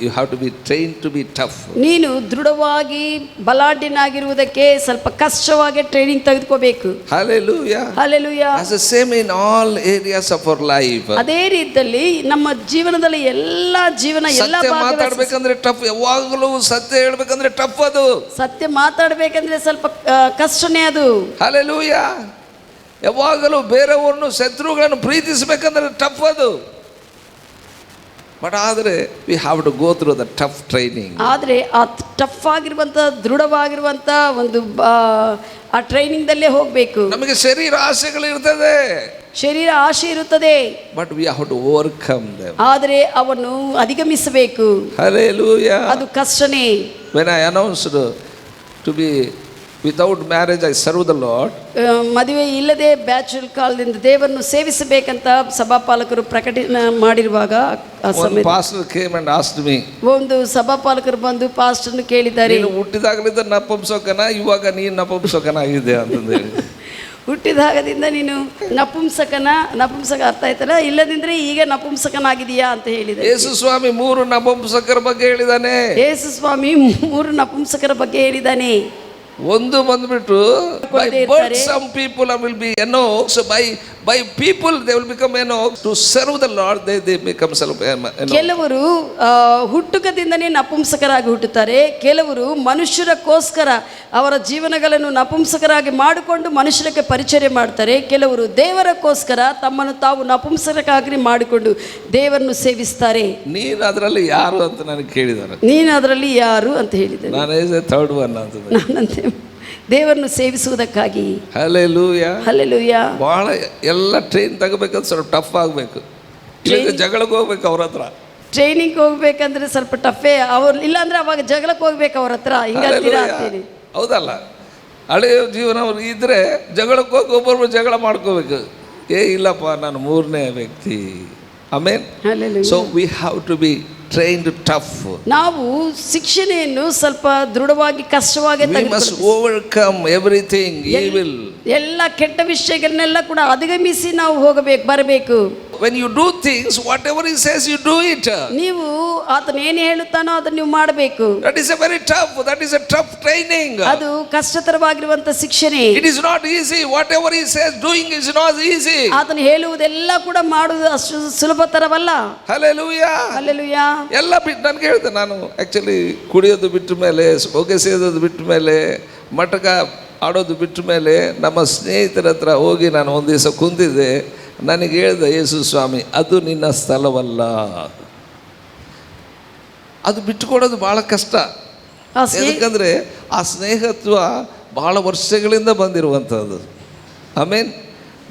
You have to be trained to be tough. ನೀನು ದೃಢವಾಗಿ ಬಲಾಢ್ಯನಾಗಿರುವುದಕ್ಕೆ ಸ್ವಲ್ಪ ಕಷ್ಟವಾಗಿ ಟ್ರೈನಿಂಗ್ ತೆಗೆದುಕೋಬೇಕು. Hallelujah. ಹಲ್ಲೆಲೂಯಾ. As the same in all areas of our life. ಅದೇ ರೀತಿಯಲ್ಲಿ ನಮ್ಮ ಜೀವನದಲ್ಲಿ ಎಲ್ಲ ಸತ್ಯ ಮಾತಾಡ್ಬೇಕಂದ್ರೆ ಟಫ್. ಯಾವಾಗಲೂ ಸತ್ಯ ಹೇಳ್ಬೇಕಂದ್ರೆ ಟಫ್. ಅದು ಸತ್ಯ ಮಾತಾಡ್ಬೇಕಂದ್ರೆ ಸ್ವಲ್ಪ ಕಷ್ಟನೇ ಅದು. Hallelujah. ಯಾವಾಗಲೂ ಬೇರೆಯವ್ರನ್ನು ಶತ್ರುಗಳನ್ನು ಪ್ರೀತಿಸಬೇಕಂದ್ರೆ ಟಫ್ ಅದು. ಬಟ್ ಆದರೆ V have to go through the tough training. ಆದರೆ ಆ ಟಫ್ ಆಗಿರುವಂಥ ದೃಢವಾಗಿರುವಂಥ ಒಂದು ಆ ಟ್ರೈನಿಂಗ್ದಲ್ಲೇ ಹೋಗಬೇಕು. ನಮಗೆ ಶರೀರ ಆಸೆಗಳು ಇರ್ತದೆ, ಶರೀರ ಆಶೆ ಇರುತ್ತದೆ, but we have to overcome them. ಆದರೆ ಅವನ್ನು ಅಧಿಗಮಿಸಬೇಕು. Hallelujah. ಅದು ಕಷ್ಟನೇ. When I announced to be without marriage I serve the Lord. ಮದುವೆ ಇಲ್ಲದೆ ಬ್ಯಾಚುಲರ್ ಕಾಲದಿಂದ ದೇವರನ್ನು ಸೇವಿಸಬೇಕಂತ ಸಭಾಪಾಲಕರು ಪ್ರಕಟಣೆ ಮಾಡಿರುವಾಗ ಆ ಸಮಯದಲ್ಲಿ pastor came and asked me, ಒಂದು ಸಭಾಪಾಲಕರು ಬಂದು ಪಾಸ್ಟರ್ನ ಕೇಳಿದ್ದಾರೆ, ನೀನು ಹುಟ್ಟಿದಾಗಲಿಂದ ನಪುಂಸಕನ, ಇವಾಗ ನೀನು ನಪುಂಸಕನ ಆಗಿದೆ ಅಂತಂದು ಹೇಳಿ. ಹುಟ್ಟಿದಾಗದಿಂದ ನೀನು ನಪುಂಸಕ ಅರ್ಥ ಆಯ್ತಲ್ಲ, ಇಲ್ಲದಿದ್ರೆ ಈಗ ನಪುಂಸಕನಾಗಿದೆಯಾ ಅಂತ ಹೇಳಿದೆ. ಯೇಸು ಸ್ವಾಮಿ 3 ನಪುಂಸಕರ ಬಗ್ಗೆ ಹೇಳಿದಾನೆ. ಯೇಸು ಸ್ವಾಮಿ 3 ನಪುಂಸಕರ ಬಗ್ಗೆ ಹೇಳಿದ್ದಾನೆ. ಒಂದು ಬಂದ್ಬಿಟ್ಟು by birth some people will be so by people they will become to serve the Lord, they become self. ಕೆಲವರು ಹುಟ್ಟುಕದಿಂದನೇ ನಪುಂಸಕರಾಗಿ ಹುಟ್ಟುತ್ತಾರೆ, ಕೆಲವರು ಮನುಷ್ಯರಕ್ಕೋಸ್ಕರ ಅವರ ಜೀವನಗಳನ್ನು ನಪುಂಸಕರಾಗಿ ಮಾಡಿಕೊಂಡು ಮನುಷ್ಯರಿಗೆ ಪರಿಚಯ ಮಾಡ್ತಾರೆ, ಕೆಲವರು ದೇವರಕ್ಕೋಸ್ಕರ ತಮ್ಮನ್ನು ತಾವು ನಪುಂಸಕರಾಗಿ ಮಾಡಿಕೊಂಡು ದೇವರನ್ನು ಸೇವಿಸ್ತಾರೆ. ನೀನು ಅದರಲ್ಲಿ ಯಾರು ಅಂತ ನನಗೆ ಕೇಳಿದ್ದಾರೆ. ನೀನು ಅದರಲ್ಲಿ ಯಾರು ಅಂತ ಹೇಳಿದೆ. ನಾನೇ ಥರ್ಡ್ ಒನ್ ಅಂತ. ನಾನಂತೆ ದೇವರನ್ನು ಸೇವಿಸುವುದಕ್ಕಾಗಿ. ಹಲ್ಲೆಲೂಯಾ. ಹಲ್ಲೆಲೂಯಾ. ಭಾಳ ಎಲ್ಲ ಟ್ರೈನ್ ತಗೋಬೇಕಂದ್ರೆ ಸ್ವಲ್ಪ ಟಫ್ ಆಗಬೇಕು. ಜಗಳಕ್ಕೆ ಹೋಗ್ಬೇಕು ಅವ್ರ ಹತ್ರ. ಟ್ರೈನಿಂಗ್ ಹೋಗ್ಬೇಕಂದ್ರೆ ಸ್ವಲ್ಪ ಟಫೇ. ಅವ್ರು ಇಲ್ಲಾಂದ್ರೆ ಅವಾಗ ಜಗಳಕ್ಕೆ ಹೋಗ್ಬೇಕು ಅವ್ರ ಹತ್ರ. ಹಿಂಗಂತೀನಿ. ಹೌದಲ್ಲ, ಹಳೆಯ ಜೀವನ ಇದ್ರೆ ಜಗಳಕ್ಕೆ ಹೋಗಿ ಒಬ್ಬೊಬ್ರು ಜಗಳ ಮಾಡ್ಕೋಬೇಕು. ಇಲ್ಲಪ್ಪ ನಾನು 3ನೇ ವ್ಯಕ್ತಿ. ಆಮೇನ್. So we have to be trained tough. ನಾವು ಶಿಕ್ಷಣೆಯನ್ನು ಸ್ವಲ್ಪ ದೃಢವಾಗಿ ಕಷ್ಟವಾಗಿ we must overcome everything evil. ಎಲ್ಲ ಕೆಟ್ಟ ವಿಷಯಗಳನ್ನೆಲ್ಲ ಕೂಡ ಅಧಿಗಮಿಸಿ ನಾವು ಬರಬೇಕು. When you do things, whatever he says, you do it. ನೀವು ಆತನ ಏನು ಹೇಳುತ್ತಾನೋ ಅದನ್ನು ನೀವು ಮಾಡಬೇಕು. That is a very tough. That is a tough training. ಅದು ಕಷ್ಟತರವಾಗಿರುವಂತ ಶಿಕ್ಷಣೆ. It is not easy. Whatever he says, doing is not easy. ಆತನ ಹೇಳುವುದೆಲ್ಲ ಕೂಡ ಮಾಡುವುದು ಅಷ್ಟು ಸುಲಭತರವಲ್ಲ. Hallelujah. Hallelujah. ಎಲ್ಲ ಬಿಟ್ಟು ನನಗೆ ಹೇಳಿದೆ, ನಾನು ಆ್ಯಕ್ಚುಲಿ ಕುಡಿಯೋದು ಬಿಟ್ಟ ಮೇಲೆ, ಹೊಗೆ ಸೇದೋದು ಬಿಟ್ಟ ಮೇಲೆ, ಮಟಕ ಆಡೋದು ಬಿಟ್ಟ ಮೇಲೆ ನಮ್ಮ ಸ್ನೇಹಿತರ ಹತ್ರ ಹೋಗಿ ನಾನು ಒಂದು ದಿವಸ ಕುಂತಿದ್ದೆ. ನನಗೆ ಹೇಳ್ದೆ ಯೇಸು ಸ್ವಾಮಿ, ಅದು ನಿನ್ನ ಸ್ಥಳವಲ್ಲ. ಅದು ಬಿಟ್ಟುಕೊಡೋದು ಭಾಳ ಕಷ್ಟ. ಯಾಕಂದರೆ ಆ ಸ್ನೇಹತ್ವ ಭಾಳ ವರ್ಷಗಳಿಂದ ಬಂದಿರುವಂಥದ್ದು. ಆಮೇನ್.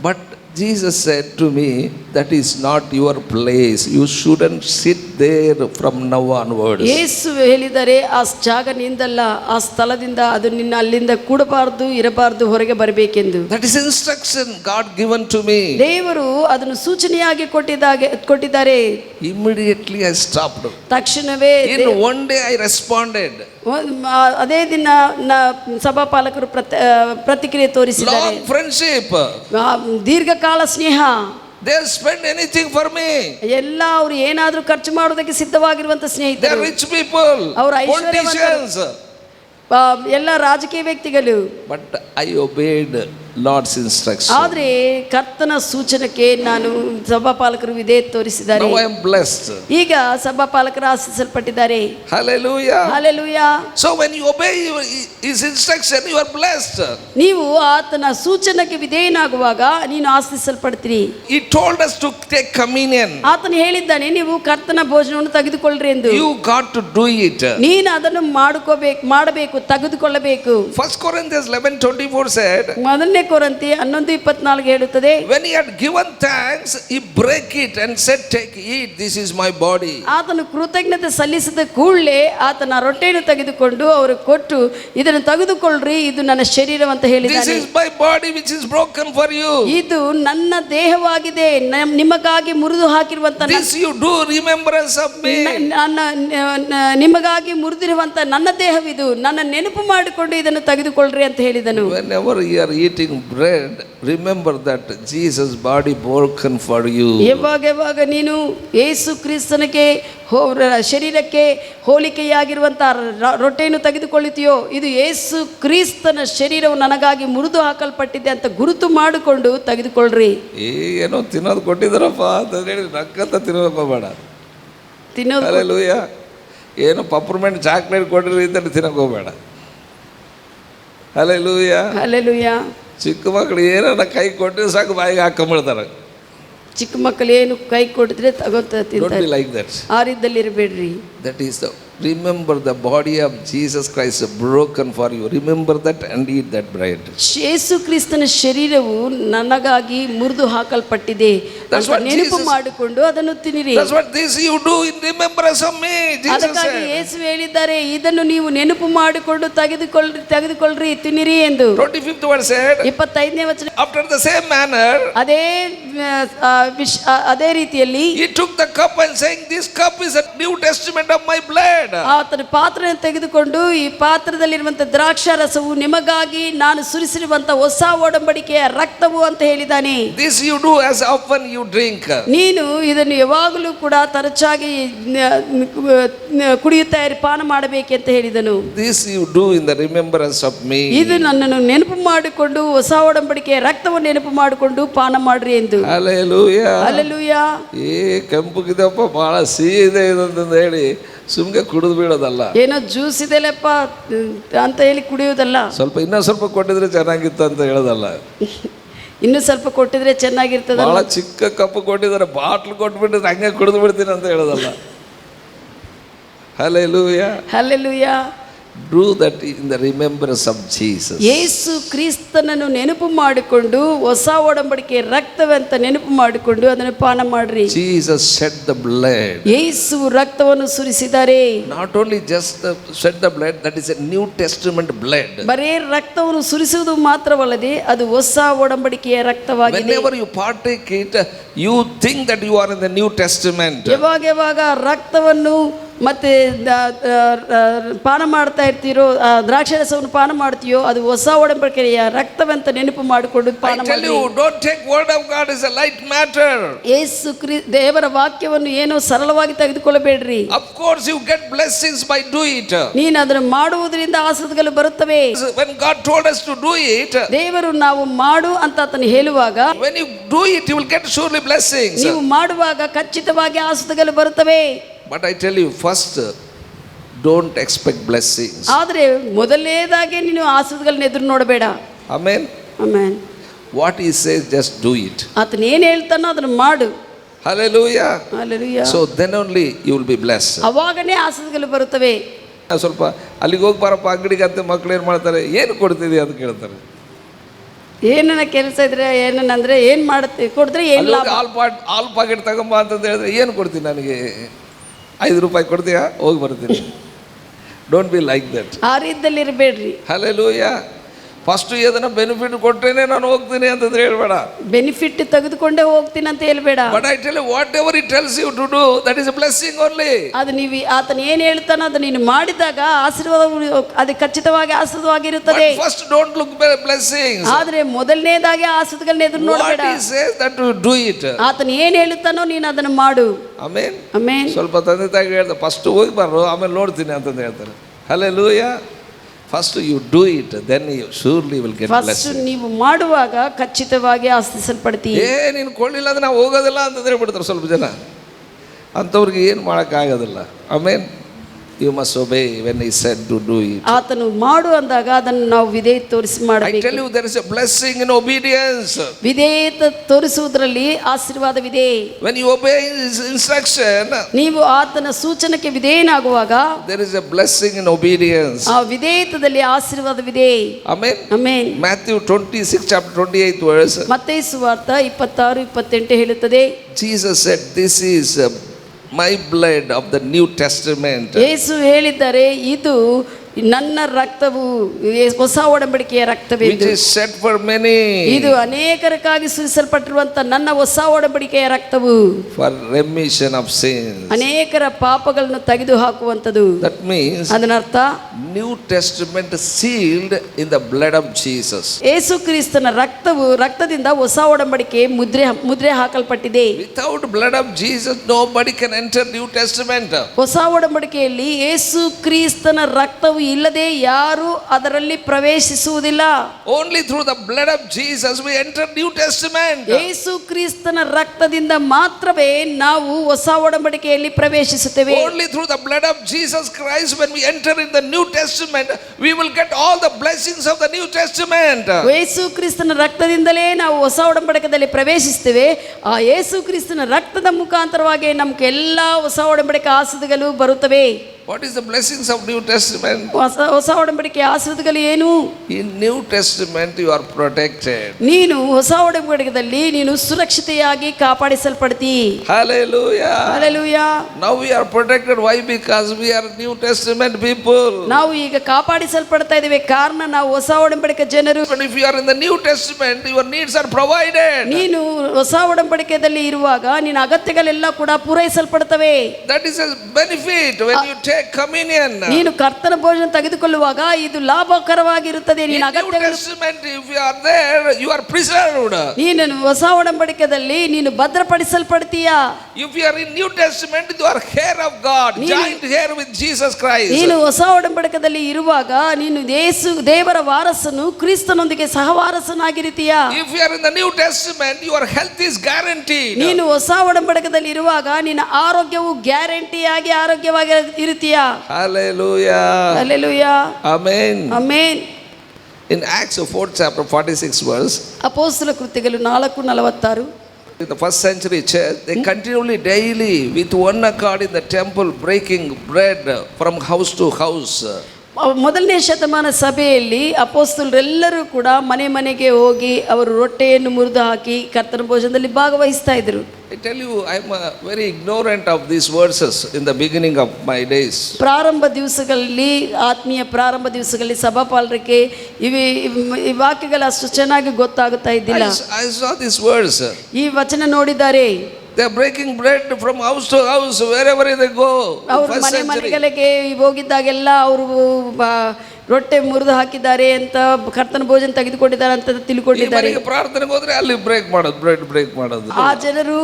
But Jesus said to me, that is not your place. You shouldn't sit there from now onwards. ಯೇಸು ಹೇಳಿದರೆ ಆ ಜಾಗ ನಿಂದಲ್ಲ, ಆ ಸ್ಥಳದಿಂದ ಅದು ನಿನ್ನ ಅಲ್ಲಿಂದ ಕೂಡಬಾರದು, ಇರಬಾರದು, ಹೊರಗೆ ಬರಬೇಕೆಂದು. That is instruction God given to me. ದೇವರು ಅದನ್ನು ಸೂಚನೆಯಾಗಿ ಕೊಟ್ಟಿದ್ದಾರೆ. Immediately I stopped. ತಕ್ಷಣವೇ In one day I responded. ಅದೇ ದಿನ ಸಭಾಪಾಲಕರು ಪ್ರತಿಕ್ರಿಯೆ ತೋರಿಸಿದ್ದಾರೆ. Long friendship. ದೀರ್ಘಕಾಲ ಸ್ನೇಹ. They spend anything for me. ಎಲ್ಲ ಅವರು ಏನಾದರೂ ಖರ್ಚು ಮಾಡೋದಕ್ಕೆ ಸಿದ್ಧವಾಗಿರುವಂತ ಸ್ನೇಹಿತರು. They are rich people. ಅವರು politicians. ಎಲ್ಲ ರಾಜಕೀಯ ವ್ಯಕ್ತಿಗಳು. But I obeyed Lord's instruction. ಆದರೆ ಕರ್ತನ ಸೂಚನೆಗೆ ನಾನು ಸಭಾಪಾಲಕರು ವಿಧೇಯತೆ ತೋರಿಸಿದ್ದಾರೆ. Now I am blessed. ಈಗ ಸಭಾಪಾಲಕರು ಆಶೀರ್ವದಿಸಲ್ಪಟ್ಟಿದ್ದಾರೆ. Hallelujah. Hallelujah. So when you obey his instruction, you are blessed. ನೀವು ಆತನ ಸೂಚನೆಗೆ ವಿಧೇಯನಾಗುವಾಗ ನೀನು ಆಶೀರ್ವದಿಸಲ್ಪಡ್ತೀರಿ. He told us to take communion. ಆತನು ಹೇಳಿದ್ದಾನೆ, ನೀವು ಕರ್ತನ ಭೋಜನವನ್ನು ತೆಗೆದುಕೊಳ್ಳ್ರಿ ಎಂದು. You got to do it. ನೀನು ಅದನ್ನು ಮಾಡಬೇಕು, ತೆಗೆದುಕೊಳ್ಳಬೇಕು. 1 Corinthians 11:24 said, ಮೊದಲನೇ ಕೊರಿಂಥಿ 11:24 ಹೇಳುತ್ತದೆ, when he had given thanks, he broke it and said, take, eat, this is my body. ಆತನು ಕೃತಜ್ಞತೆ ಸಲ್ಲಿಸಿದ ಕೂಡಲೇ ಆತನ ರೊಟ್ಟಿಯನ್ನು ತೆಗೆದುಕೊಂಡು ಅವರು ಕೊಟ್ಟು, ಇದನ್ನು ತೆಗೆದುಕೊಳ್ಳ್ರಿ, ಇದು ನನ್ನ ಶರೀರ ಅಂತ ಹೇಳಿದ್ದಾನೆ. This is my body which is broken for you. ಇದು ನನ್ನ ದೇಹವಾಗಿದೆ, ನಿಮಗಾಗಿ ಮುರಿದು ಹಾಕಿರುವಂತ. This you do remembrance of me. ನಿಮಗಾಗಿ ಮುರಿದಿರುವಂತ ನನ್ನ ದೇಹವಿದು, ನನ್ನ ನೆನಪು ಮಾಡಿಕೊಂಡು ಇದನ್ನು ತೆಗೆದುಕೊಳ್ಳ್ರಿ ಅಂತ ಹೇಳಿದನು. Whenever you are eating eating bread, remember that Jesus' body broken for you. ಯಾವಾಗ ನೀನು ಯೇಸು ಕ್ರಿಸ್ತನಿಗೆ ಶರೀರಕ್ಕೆ ಹೋಲಿಕೆಯಾಗಿರುವಂಥ ರೊಟ್ಟೆಯನ್ನು ತೆಗೆದುಕೊಳ್ಳುತ್ತೀಯೋ, ಇದು ಯೇಸು ಕ್ರಿಸ್ತನ ಶರೀರವು ನನಗಾಗಿ ಮುರಿದು ಹಾಕಲ್ಪಟ್ಟಿದೆ ಅಂತ ಗುರುತು ಮಾಡಿಕೊಂಡು ತೆಗೆದುಕೊಳ್ಳ್ರಿ. ಏನೋ ತಿನ್ನೋದು ಕೊಟ್ಟಿದ್ದಾರಪ್ಪ ಅಂತ ಹೇಳಿ ನಕ್ಕಂತ ತಿನ್ನೋದಕ್ಕೆ ಹೋಗಬೇಡ. ತಿನ್ನೋದು ಹಲ್ಲೆಲೂಯಾ. ಏನೋ ಪಪ್ರಮೆಂಟ್ ಚಾಕ್ಲೇಟ್ ಕೊಟ್ಟಿರಿ ಅಂತ ತಿನ್ನೋಕೆ ಹೋಗಬೇಡ. ಹಲ್ಲೆಲೂಯಾ. ಹಲ್ಲೆಲೂಯಾ. ಚಿಕ್ಕ ಮಕ್ಕಳು ಏನಾರ ಕೈ ಕೊಟ್ಟರೆ ಸಾಕು ಬಾಯಿಗೆ ಹಾಕೊಂಬಿಡ್ತಾರೆ. ಚಿಕ್ಕ ಮಕ್ಕಳು ಏನು ಕೈ ಕೊಟ್ಟಿದ್ರೆ ತಗೋತ ತಿಂತಾರೆ. Like that. ಆ ರೀತಿಯಲ್ಲಿ ಇರಬೇಡ್ರಿ. That is the remember the body of Jesus Christ broken for you. Remember that and eat that bread. ಯೇಸು ಕ್ರಿಸ್ತನ ಶರೀರವು ನನಗಾಗಿ ಮುರಿದು ಹಾಕಲ್ಪಟ್ಟಿದೆ ಅಂತ ನೆನಪು ಮಾಡಿಕೊಂಡು ಅದನ್ನು ತಿನ್ನಿರಿ. That's what this you do in remembrance of me. Jesus ಅದಕ್ಕಾಗಿ said. ಯೇಸು ಹೇಳಿದ್ದಾರೆ, ಇದನ್ನು ನೀವು ನೆನಪು ಮಾಡಿಕೊಂಡು ತೆಗೆದುಕೊಳ್ಳ್ರಿ ತಿನ್ನಿರಿ ಎಂದು. 25th verse said, 25ನೇ ವಚನ, after the same manner ಅದೇ ರೀತಿಯಲ್ಲಿ he took the cup and saying, this cup is a new testament of my blood. ಆತನ ಪಾತ್ರೆಯನ್ನು ತೆಗೆದುಕೊಂಡು, ಈ ಪಾತ್ರದಲ್ಲಿರುವಂತಹ ದ್ರಾಕ್ಷಾರಸವು ನಿಮಗಾಗಿ ನಾನು ಸುರಿಸಿರುವಂತ ಹೊಸ ಒಡಂಬಡಿಕೆಯ ರಕ್ತವು ಅಂತ ಹೇಳಿದ್ದಾನೆ. This you do as often you drink. ನೀನು ಇದನ್ನು ಯಾವಾಗಲೂ ಕೂಡ ತರಚಾಗಿ ಕುಡಿಯುತ್ತಾ ಪಾನ ಮಾಡಬೇಕೆಂತ ಹೇಳಿದನು. This you do in the remembrance of me. ಇದು ನನ್ನನ್ನು ನೆನಪು ಮಾಡಿಕೊಂಡು, ಹೊಸ ಒಡಂಬಡಿಕೆಯ ರಕ್ತವನ್ನು ನೆನಪು ಮಾಡಿಕೊಂಡು ಪಾನ ಮಾಡ್ರಿ ಎಂದು. ಹಲ್ಲೆಲೂಯಾ. ಹಲ್ಲೆಲೂಯಾ. ಕೆಂಪುಗಿದಪ್ಪ ಬಹಳ ಸಿಹಿ ಇದೆ ಇದಂತ ಹೇಳಿ ಸುಮ್ಗೆ ಕುಡಿದು ಬೀಳೋದಲ್ಲ. ಏನೋ ಜ್ಯೂಸ್ ಇದೆಲ್ಲಪ್ಪ ಅಂತ ಹೇಳಿ ಕುಡಿಯೋದಲ್ಲ. ಇನ್ನೂ ಸ್ವಲ್ಪ ಕೊಟ್ಟಿದ್ರೆ ಚೆನ್ನಾಗಿತ್ತು ಅಂತ ಹೇಳೋದಲ್ಲ. ಇನ್ನೂ ಸ್ವಲ್ಪ ಕೊಟ್ಟಿದ್ರೆ ಚೆನ್ನಾಗಿರ್ತದ. ಬಹಳ ಚಿಕ್ಕ ಕಪ್ಪು ಕೊಟ್ಟಿದ್ದಾರೆ, ಬಾಟ್ಲು ಕೊಟ್ಬಿಟ್ಟಿದ್ರೆ ಹಂಗೆ ಕುಡಿದು ಬಿಡ್ತೀನಿ ಅಂತ ಹೇಳೋದಲ್ಲ. Hallelujah. Hallelujah. Do that in the remembrance of Jesus. ಯೇಸು ಕ್ರಿಸ್ತನನ್ನು ನೆನಪು ಮಾಡಿಕೊಂಡು, ಹೊಸ ಒಡಂಬಡಿಕೆ ರಕ್ತವಂತ ನೆನಪು ಮಾಡಿಕೊಂಡು ಅದನ್ನು ಪಾನ ಮಾಡ್ರಿ. Jesus shed the blood. ಯೇಸು ರಕ್ತವನ್ನು ಸುರಿಸಿದ್ದಾರೆ. Not only just shed the blood, that is a New Testament blood. ಬರೇ ರಕ್ತವನ್ನು ಸುರಿಸುವುದು ಮಾತ್ರವಲ್ಲದೆ ಅದು ಹೊಸ ಒಡಂಬಡಿಕೆಯ ರಕ್ತವಾಗಿದೆ. Whenever you partake it, you think that you are in the New Testament. ಯಾವಾಗ ರಕ್ತವನ್ನು ಮತ್ತೆ ಪಾನ ಮಾಡ್ತಾ ಇರ್ತೀರೋ, ದ್ರಾಕ್ಷಾರಸವನ್ನು ಪಾನ ಮಾಡ್ತೀಯೋ, ಅದು ಹೊಸ ಒಡಂಬಡಿಕೆಯ ರಕ್ತವಂತ ನೆನಪು ಮಾಡಿಕೊಂಡು ಪಾನ ಮಾಡಿ. I tell you, don't take word of God as a light matter. ಯೇಸು ದೇವರ ವಾಕ್ಯವನ್ನು ಏನೋ ಸರಳವಾಗಿ ತೆಗೆದುಕೊಳ್ಳಬೇಡ್ರಿ. Of course you get blessings by doing it. ನೀನು ಅದನ್ನು ಮಾಡುವುದರಿಂದ ಆಶೀರ್ವಾದಗಳು ಬರುತ್ತವೆ. When God told us to do it, ದೇವರು ನಾವು ಮಾಡು ಅಂತ ಆತನು ಹೇಳುವಾಗ, when you do it you will get surely blessings. ನೀವು ಮಾಡುವಾಗ ಖಚಿತವಾಗಿ ಆಶೀರ್ವಾದಗಳು ಬರುತ್ತವೆ. But I tell you, first don't expect blessings. ಆದರೆ ಮೊದಲನೇದಾಗಿ ನೀನು ಆಶೀರ್ವಾದಗಳನ್ನು ಎದುರು ನೋಡಬೇಡ. Amen. Amen. What he says, just do it. ಆತನು ಏನು ಹೇಳ್ತಾನೋ ಅದನ್ನು ಮಾಡು. Hallelujah. Hallelujah. So then only you will be blessed. ಅವಾಗನೇ ಆಶೀರ್ವಾದಗಳು ಬರುತ್ತವೆ. ಸ್ವಲ್ಪ ಅಲ್ಲಿಗೆ ಹೋಗಿ ಬಾರಪ್ಪ ಅಂಗಡಿಗೆ ಅಂತ ಮಕ್ಕಳು ಏನು ಮಾಡ್ತಾರೆ, ಏನು ಕೊಡ್ತಿದ್ವಿ ಅಂತ ಕೇಳ್ತಾರೆ. ಏನನ್ನ ಕೆಲಸ ಇದ್ರೆ ಏನಂದ್ರೆ ಏನು ಮಾಡುತ್ತೆ ಕೊಡಿದ್ರೆ ಏನು ಲಾಭ. ಹಾಲ್ ಪಾಕೆಟ್ ತಗೊಂಬ ಅಂತಂದು ಹೇಳಿದ್ರೆ ಏನು ಕೊಡ್ತೀನಿ, ನನಗೆ 5 ರೂಪಾಯಿ ಕೊಡ್ತೀಯಾ, ಹೋಗಿ ಬರ್ತೀನಿ. Don't be like that. ಆ ರೀತಿಯಲ್ಲಿ ಇರಬೇಡ್ರಿ. ಹಲ್ಲೆಲೂಯಾ. ಫಸ್ಟ್ ಏದನ್ನ ಬೆನಿಫಿಟ್ ಕೊಟ್ಟರೇನೆ ನಾನು ಹೋಗ್ತೀನಿ ಅಂತಂದ್ರೆ ಹೇಳ್ಬೇಡ. ಬೆನಿಫಿಟ್ ತೆಗೆದುಕೊಂಡೇ ಹೋಗ್ತೀನಿ ಅಂತ ಹೇಳ್ಬೇಡ. But I tell you, whatever it tells you to do, that is a blessing only. ಅದು ನೀವು ಆತನ ಏನು ಹೇಳ್ತಾನೋ ಅದು ನೀನು ಮಾಡಿದಾಗ ಆಶೀರ್ವಾದ, ಅದು ಖಚಿತವಾಗಿ ಆಶೀರ್ವಾದವಾಗಿರುತ್ತದೆ. First don't look blessings. ಆದ್ರೆ ಮೊದಲನೇದಾಗಿ ಆಶೀರ್ವಾದಗಳನ್ನ ಎದುರು ನೋಡಬೇಡ. What he says that you do it. ಆತನ ಏನು ಹೇಳುತ್ತಾನೋ ನೀನು ಅದನ್ನು ಮಾಡು. ಆಮೆನ್. ಆಮೆನ್. ಸ್ವಲ್ಪ ತಂದೆ ತಾಯಿಗೆ ಹೇಳ್ತಾರೆ, ಫಸ್ಟ್ ಹೋಗಿ ಬರ್ರು ಆಮೇಲೆ ನೋಡ್ತೀನಿ ಅಂತಂದು ಹೇಳ್ತಾರೆ. Hallelujah. First you do it, then you surely will get blessed. First ನೀವು ಮಾಡುವಾಗ ಖಚಿತವಾಗಿ ಆಶೀರ್ವದಿಸಲ್ಪಡ್ತೀರಿ. ನೀನು ಕೊಳ್ಳಿಲ್ಲ ಅಂದ್ರೆ ನಾವು ಹೋಗೋದಿಲ್ಲ ಅಂತಂದ್ರೆ ಬಿಡ್ತಾರೆ ಸ್ವಲ್ಪ ಜನ. ಅಂಥವ್ರಿಗೆ ಏನು ಮಾಡೋಕ್ಕಾಗೋದಿಲ್ಲ. ಆಮೇನ್. You must obey when he said to do it. ಆತನು ಮಾಡು ಅಂದಾಗ ಅದನ್ನು ನಾವು ವಿಧೇಯತೆ ತೋರಿಸಿ ಮಾಡಬೇಕು. I tell you, there is a blessing in obedience. ವಿಧೇಯತೆ ತೋರಿಸುವುದರಲ್ಲಿ ಆಶೀರ್ವಾದವಿದೆ. When you obey his instruction, ನೀವು ಆತನ ಸೂಚನೆಗೆ ವಿಧೇಯನಾಗುವಾಗ there is a blessing in obedience. ಆ ವಿಧೇಯತೆಯಲ್ಲಿ ಆಶೀರ್ವಾದವಿದೆ. Amen. Amen. Matthew 26 chapter 28th verse. ಮತ್ತಾಯ ಸುವಾರ್ತ 26-28 ಹೇಳುತ್ತದೆ. Jesus said, this is my blood of the New Testament. ಯೇಸು ಹೇಳಿದ್ದಾರೆ, ಇದು ನನ್ನ ರಕ್ತವು, ಹೊಸ ಒಡಂಬಡಿಕೆಯ ರಕ್ತವೆಂದು. Which is shed for many. ಇದು ಅನೇಕರಿಗಾಗಿ ಸುರಿಸಲ್ಪಟ್ಟಿರುವಂತ ನನ್ನ ಹೊಸ ಒಡಂಬಡಿಕೆಯ ರಕ್ತವು for remission of sins. ಅನೇಕರ ಪಾಪಗಳನ್ನು ತೆಗೆದು ಹಾಕುವಂತದ್ದು. That means ಅದರ ಅರ್ಥ New Testament sealed in the blood of Jesus. ಯೇಸು ಕ್ರಿಸ್ತನ ರಕ್ತದಿಂದ ಹೊಸ ಒಡಂಬಡಿಕೆ ಮುದ್ರೆ ಹಾಕಲ್ಪಟ್ಟಿದೆ. Without blood of Jesus, nobody can enter New Testament. ಹೊಸ ಒಡಂಬಡಿಕೆಯಲ್ಲಿ ಯೇಸು ಕ್ರಿಸ್ತನ ರಕ್ತವು ಇಲ್ಲದೆ ಯಾರು ಅದರಲ್ಲಿ ಪ್ರವೇಶಿಸುವುದಿಲ್ಲ. Only through the blood of Jesus we enter New Testament. ಯೇಸು ಕ್ರಿಸ್ತನ ರಕ್ತದಿಂದ ಮಾತ್ರವೇ ನಾವು ಹೊಸ ಒಡಂಬಡಿಕೆಯಲ್ಲಿ ಪ್ರವೇಶಿಸುತ್ತೇವೆ. Only through the blood of Jesus Christ, when we enter in the New Testament, we will get all the blessings of the New Testament. ಯೇಸು ಕ್ರಿಸ್ತನ ರಕ್ತದಿಂದಲೇ ನಾವು ಹೊಸ ಒಡಂಬಡಿಕೆಯಲ್ಲಿ ಪ್ರವೇಶಿಸ್ತೇವೆ. ಆ ಯೇಸು ಕ್ರಿಸ್ತನ ರಕ್ತದ ಮುಖಾಂತರವಾಗಿ ನಮಗೆ ಎಲ್ಲ ಹೊಸ ಒಡಂಬಡಿಕೆ ಆಶೀರ್ವಾದಗಳು ಬರುತ್ತವೆ. What is the blessings of New Testament? ಹೊಸ ಒಡಂಬಡಿಕೆ ಆಶೀರ್ವಾದಗಳು ಏನು? In New Testament you are protected. ನೀನು ಹೊಸ ಒಡಂಬಡಿಕೆಯಲ್ಲಿ ನೀನು ಸುರಕ್ಷಿತೆಯಾಗಿ ಕಾಪಾಡಿಸಲ್ಪಡ್ತಿ. Hallelujah. Hallelujah. Now we are protected. Why? Because we are New Testament people. ನಾವು ಈಗ ಕಾಪಾಡಿಸಲ್ಪಡ್ತಾ ಇದ್ದೇವೆ, ಕಾರಣ ನಾವು ಹೊಸ ಒಡಂಬಡಿಕೆ ಜನರು. But if you are in the New Testament, your needs are provided. ನೀನು ಹೊಸ ಒಡಂಬಡಿಕೆಯಲ್ಲಿ ಇರುವಾಗ ನಿನ್ನ ಅಗತ್ಯಗಳೆಲ್ಲ ಕೂಡ ಪೂರೈಸಲ್ಪಡ್ತವೆ. That is a benefit when you take communion. ನೀನು ಕರ್ತನ ಭೋಜನ ತೆಗೆದುಕೊಳ್ಳುವಾಗ ಇದು ಲಾಭಕರವಾಗಿರುತ್ತದೆ. In ನಿನ್ನ New ಅಗತ್ಯಗಳು Testament, if you are there, you are preserved. ನೀನು ಹೊಸ ಒಡಂಬಡಿಕೆಯಲ್ಲಿ ನೀನು ಭದ್ರಪಡಿಸಲ್ಪಡ್ತೀಯಾ. If you are in New Testament, you are heir of God, joint heir with Jesus Christ. ನೀನು ಹೊಸ ಒಡಂಬಡಿಕೆಯಲ್ಲಿ ಇರುವಾಗ ನೀನು ದೇವರ ವಾರಸನು, ಕ್ರಿಸ್ತನೊಂದಿಗೆ ಸಹವಾರಸನಾಗಿರುತ್ತೀಯಾ. If you are in the New Testament, your health is guaranteed. ನೀನು ಹೊಸ ಒಡಂಬಡಿಕೆಯಲ್ಲಿ ಇರುವಾಗ ನಿನ್ನ ಆರೋಗ್ಯವು ಗ್ಯಾರಂಟಿಯಾಗಿ ಆರೋಗ್ಯವಾಗಿ ಇರುತ್ತೀಯಾ. Hallelujah. Hallelujah. Amen. Amen. In Acts 4th chapter 46 verse, ಅಪೊಸ್ತಲ ಕೃತ್ಯಗಳು 4:46. in the first century church, they continually daily with one accord in the temple breaking bread from house to house. ಮೊದಲನೇ ಶತಮಾನ ಸಭೆಯಲ್ಲಿ ಅಪೊಸ್ತಲರೆಲ್ಲರೂ ಕೂಡ ಮನೆ ಮನೆಗೆ ಹೋಗಿ ಅವರು ರೊಟ್ಟೆಯನ್ನು ಮುರಿದು ಹಾಕಿ ಕರ್ತನ ಭೋಜನದಲ್ಲಿ ಭಾಗವಹಿಸ್ತಾ ಇದ್ರು. I tell you, I am very ignorant of these verses in the beginning of my days. ಪ್ರಾರಂಭ ದಿವಸಗಳಲ್ಲಿ, ಆತ್ಮೀಯ ಪ್ರಾರಂಭ ದಿವಸಗಳಲ್ಲಿ ಸಭಾಪಾಲರಿಗೆ ಈ ವಾಕ್ಯಗಳು ಅಷ್ಟು ಚೆನ್ನಾಗಿ ಗೊತ್ತಾಗುತ್ತಾ ಇದ್ದಿಲ್ಲ. I saw this verse. ಈ ವಚನ ನೋಡಿದ್ದಾರೆ. They are breaking bread from house to house wherever they go. ಅವರು ಮನೆಗಳಿಗೆ ಹೋಗಿದ್ದಾಗೆಲ್ಲ ಅವರು ರೊಟ್ಟೆ ಮುರಿದು ಹಾಕಿದ್ದಾರೆ ಅಂತ, ಕರ್ತನ ಭೋಜನ ತೆಗೆದುಕೊಂಡಿದ್ದಾರೆ ಅಂತ ತಿಳ್ಕೊಂಡಿದ್ದಾರೆ. ಪ್ರಾರ್ಥನೆಗೆ ಹೋದ್ರೆ ಅಲ್ಲಿ ಬ್ರೇಕ್ ಮಾಡೋದು. ಆ ಜನರು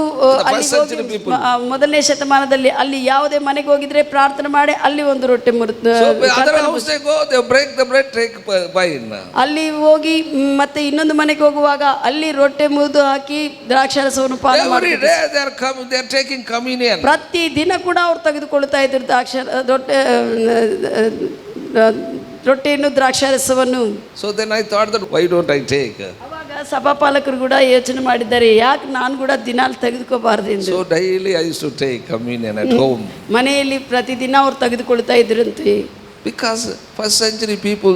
ಮೊದಲನೇ ಶತಮಾನದಲ್ಲಿ ಅಲ್ಲಿ ಯಾವುದೇ ಮನೆಗೆ ಹೋಗಿದ್ರೆ ಪ್ರಾರ್ಥನೆ ಮಾಡಿ ಅಲ್ಲಿ ಒಂದು ರೊಟ್ಟೆ ಮುರಿದು ಅಲ್ಲಿ ಹೋಗಿ ಮತ್ತೆ ಇನ್ನೊಂದು ಮನೆಗೆ ಹೋಗುವಾಗ ಅಲ್ಲಿ ರೊಟ್ಟೆ ಮುರಿದು ಹಾಕಿ ದ್ರಾಕ್ಷಾರಸವನ್ನು ಪಾನ ಮಾಡ್ತಾರೆ. ಪ್ರತಿ ದಿನ ಕೂಡ ಅವ್ರು ತೆಗೆದುಕೊಳ್ತಾ ಇದ್ರು ರೊಟ್ಟಿಯನ್ನು ದ್ರಾಕ್ಷಾರಸವನ್ನು. So then I thought that why don't I take? ಅವಾಗ ಸಭಾಪಾಲಕರು ಕೂಡ ಯೋಚನೆ ಮಾಡಿದ್ದಾರೆ, ಯಾಕೆ ನಾನು ಕೂಡ ದಿನಾಲು ತೆಗೆದುಕೋಬಾರ್ದು ಎಂದು. So daily I used to take communion at home. ಮನೆಯಲ್ಲಿ ಪ್ರತಿದಿನ ಅವ್ರು ತೆಗೆದುಕೊಳ್ತಾ ಇದ್ರಂತೆ. Because first century people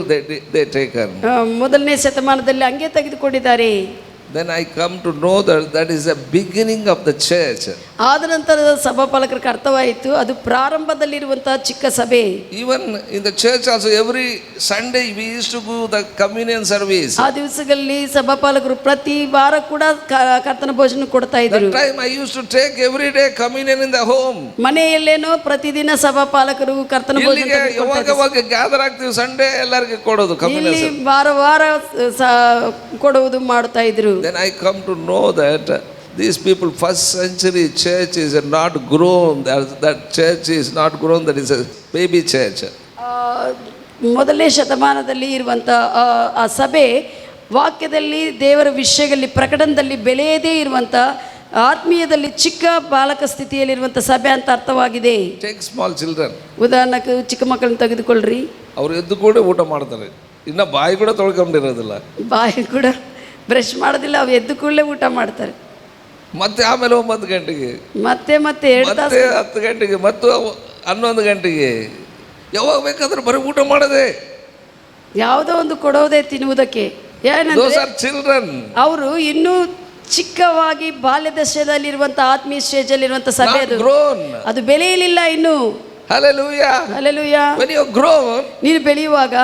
they taken. ಮೊದಲನೇ ಶತಮಾನದಲ್ಲಿ ಹಂಗೆ ತೆಗೆದುಕೊಂಡಿದ್ದಾರೆ. Then I come to know that is the beginning of the church. ಆದ ನಂತರದ ಸಭಾಪಾಲಕರಿಗೆ ಅರ್ಥವಾಯಿತು ಅದು ಪ್ರಾರಂಭದಲ್ಲಿರುವಂತಹ ಚಿಕ್ಕ ಸಭೆ. Even in the church also every Sunday we used to do the communion service. ಆ ದಿವಸಗಳಲ್ಲಿ ಸಭಾಪಾಲಕರು ಪ್ರತಿ ವಾರ ಕೂಡ ಕರ್ತನ ಭೋಜನ ಕೊಡ್ತಾ ಇದ್ರು. That time I used to take every day communion in the home. ಮನೆಯಲ್ಲೇನೋ ಪ್ರತಿದಿನ ಸಭಾಪಾಲಕರು ಕರ್ತನ ಭೋಜನ ಯಾವಾಗ ಗ್ಯಾದರ್ ಆಗ್ತೀವಿ ಸಂಡೇ ಎಲ್ಲರಿಗೆ ಕೊಡೋದು communion. ಇಲ್ಲಿ ವಾರ ಕೊಡುವುದು ಮಾಡ್ತಾ ಇದ್ರು. Then I come to know that these people, first century church is not grown. That church is not grown. That is a baby church. ಮೊದಲನೇ ಶತಮಾನದಲ್ಲಿ ಇರುವಂಥ ಆ ಸಭೆ ವಾಕ್ಯದಲ್ಲಿ, ದೇವರ ವಿಷಯಗಳಲ್ಲಿ, ಪ್ರಕಟಣದಲ್ಲಿ ಬೆಳೆಯದೇ ಇರುವಂಥ, ಆತ್ಮೀಯದಲ್ಲಿ ಚಿಕ್ಕ ಬಾಲಕ ಸ್ಥಿತಿಯಲ್ಲಿರುವಂಥ ಸಭೆ ಅಂತ ಅರ್ಥವಾಗಿದೆ. Take small children. ಉದಾಹರಣೆಗೆ ಚಿಕ್ಕ ಮಕ್ಕಳನ್ನ ತೆಗೆದುಕೊಳ್ಳ್ರಿ. ಅವರು ಎದ್ದು ಕೂಡ ಊಟ ಮಾಡ್ತಾರೆ, ಇನ್ನು ಬಾಯಿ ಕೂಡ ತೊಳ್ಕೊಂಡಿರೋದಿಲ್ಲ, ಬಾಯಿ ಕೂಡ ಬ್ರಷ್ ಮಾಡೋದಿಲ್ಲ, ಅವು ಎದ್ದು ಕೂಡಲೇ ಊಟ ಮಾಡ್ತಾರೆ. ಮತ್ತೆ ಆಮೇಲೆ 9 ಗಂಟೆಗೆ, ಮತ್ತೆ 10 ಗಂಟೆಗೆ, ಮತ್ತು 11 ಗಂಟೆಗೆ, ಯಾವಾಗ ಬೇಕಾದ್ರೆ ಬರೀ ಊಟ ಮಾಡೋದೇ, ಯಾವುದೋ ಒಂದು ಕೊಡೋದೇ ತಿನ್ನುವುದಕ್ಕೆ. ಚಿಲ್ಡ್ರನ್ ಅವರು ಇನ್ನೂ ಚಿಕ್ಕವಾಗಿ ಬಾಲ್ಯ ದಶದಲ್ಲಿರುವಂಥ ಆತ್ಮೀಯ ಸ್ಟೇಜಲ್ಲಿರುವಂಥ ಸಭೆ ಅದು ಬೆಳೆಯಲಿಲ್ಲ ಇನ್ನು. Hallelujah. Hallelujah. When you grow, ನೀನು ಬೆಳೆಯುವಾಗ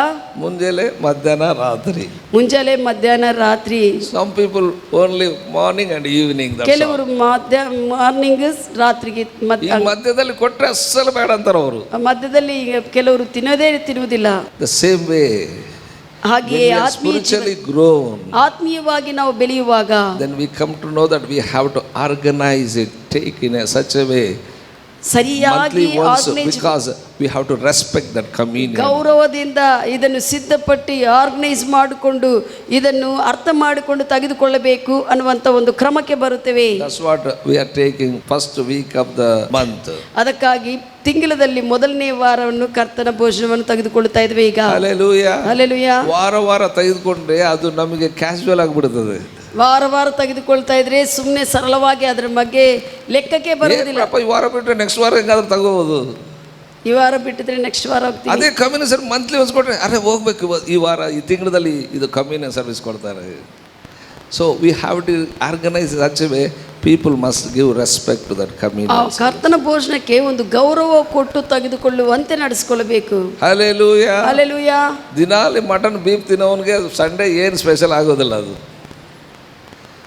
ಮುಂಜಾನೆ ಮಧ್ಯಾಹ್ನ ರಾತ್ರಿ. ಮುಂಜಾನೆ ಮಧ್ಯಾಹ್ನ ರಾತ್ರಿ. Some people only morning and evening. ಕೆಲವರು ಮಾರ್ನಿಂಗ್ ರಾತ್ರಿಗೆ ಈ ಮಧ್ಯದಲ್ಲಿ ಕೊಟ್ರೆ ಅಸಲು ಬೇಡ ಅಂತಾರೆ ಅವರು. ಮಧ್ಯದಲ್ಲಿ ಈಗ ಕೆಲವರು ತಿನ್ನುವುದಿಲ್ಲ. The same way. ಹಾಗೆಯೇ spiritually grown, ಆತ್ಮೀಯವಾಗಿ ನಾವು ಬೆಳೆಯುವಾಗ then we come to know that we have to organize it, take in such a way ಸರಿಯಾಗಿ because we have to respect that communion. ಗೌರವದಿಂದ ಇದನ್ನು ಸಿದ್ಧಪಟ್ಟು ಆರ್ಗನೈಸ್ ಮಾಡಿಕೊಂಡು ಇದನ್ನು ಅರ್ಥ ಮಾಡಿಕೊಂಡು ತೆಗೆದುಕೊಳ್ಳಬೇಕು ಅನ್ನುವಂಥ ಒಂದು ಕ್ರಮಕ್ಕೆ ಬರುತ್ತೇವೆ. That's what we are taking first week of the month. ಅದಕ್ಕಾಗಿ ತಿಂಗಳಲ್ಲಿ ಮೊದಲನೇ ವಾರವನ್ನು ಕರ್ತನ ಭೋಜನವನ್ನು ತೆಗೆದುಕೊಳ್ಳುತ್ತಾ ಇದ್ವಿ ಈಗ. Hallelujah. ಹಲ್ಲೆಲೂಯಾ. ವಾರ ತೆಗೆದುಕೊಂಡ್ರೆ ಅದು ನಮಗೆ ಕ್ಯಾಶುವಲ್ ಆಗಿಬಿಡುತ್ತದೆ. ವಾರ ತೆಗೆದುಕೊಳ್ತಾ ಇದ್ರೆ ಸುಮ್ಮನೆ ಸರಳವಾಗಿ ಅದರ ಬಗ್ಗೆ ಲೆಕ್ಕಕ್ಕೆ ಬರುವುದಿಲ್ಲ. ಈ ವಾರ ಬಿಟ್ಟರೆ ನೆಕ್ಸ್ಟ್ ವಾರ ಹೆಂಗಾದ್ರೂ ತಗೋಬಹುದು. ಈ ವಾರ ಬಿಟ್ಟಿದ್ರೆ ನೆಕ್ಸ್ಟ್ ವಾರ ಹೋಗ್ತೀವಿ. ಅದೇ ಕಮ್ಯುನಿಯನ್ ಮಂತ್ಲಿ ಒನ್ಸ್ ಕೊಟ್ಟರೆ ಅರೆ ಹೋಗ್ಬೇಕು ಈ ವಾರ ಈ ತಿಂಗಳಲ್ಲಿ ಇದು ಕಮ್ಯುನಿಯನ್ ಸರ್ವಿಸ್ ಕೊಡ್ತಾರೆ. So we have to organise such a way people must give respect to that communion. ಕರ್ತನ ಭೋಜನಕ್ಕೆ ಒಂದು ಗೌರವ ಕೊಟ್ಟು ತೆಗೆದುಕೊಳ್ಳುವಂತೆ ನಡೆಸಿಕೊಳ್ಳಬೇಕು. ಹಲ್ಲೆಲೂಯಾ. ಹಲ್ಲೆಲೂಯಾ. ದಿನಾಲಿ ಮಟನ್ ಬೀಫ್ ತಿನ್ನೋನಿಗೆ ಸಂಡೇ ಏನು ಸ್ಪೆಷಲ್ ಆಗೋದಿಲ್ಲ. ಅದು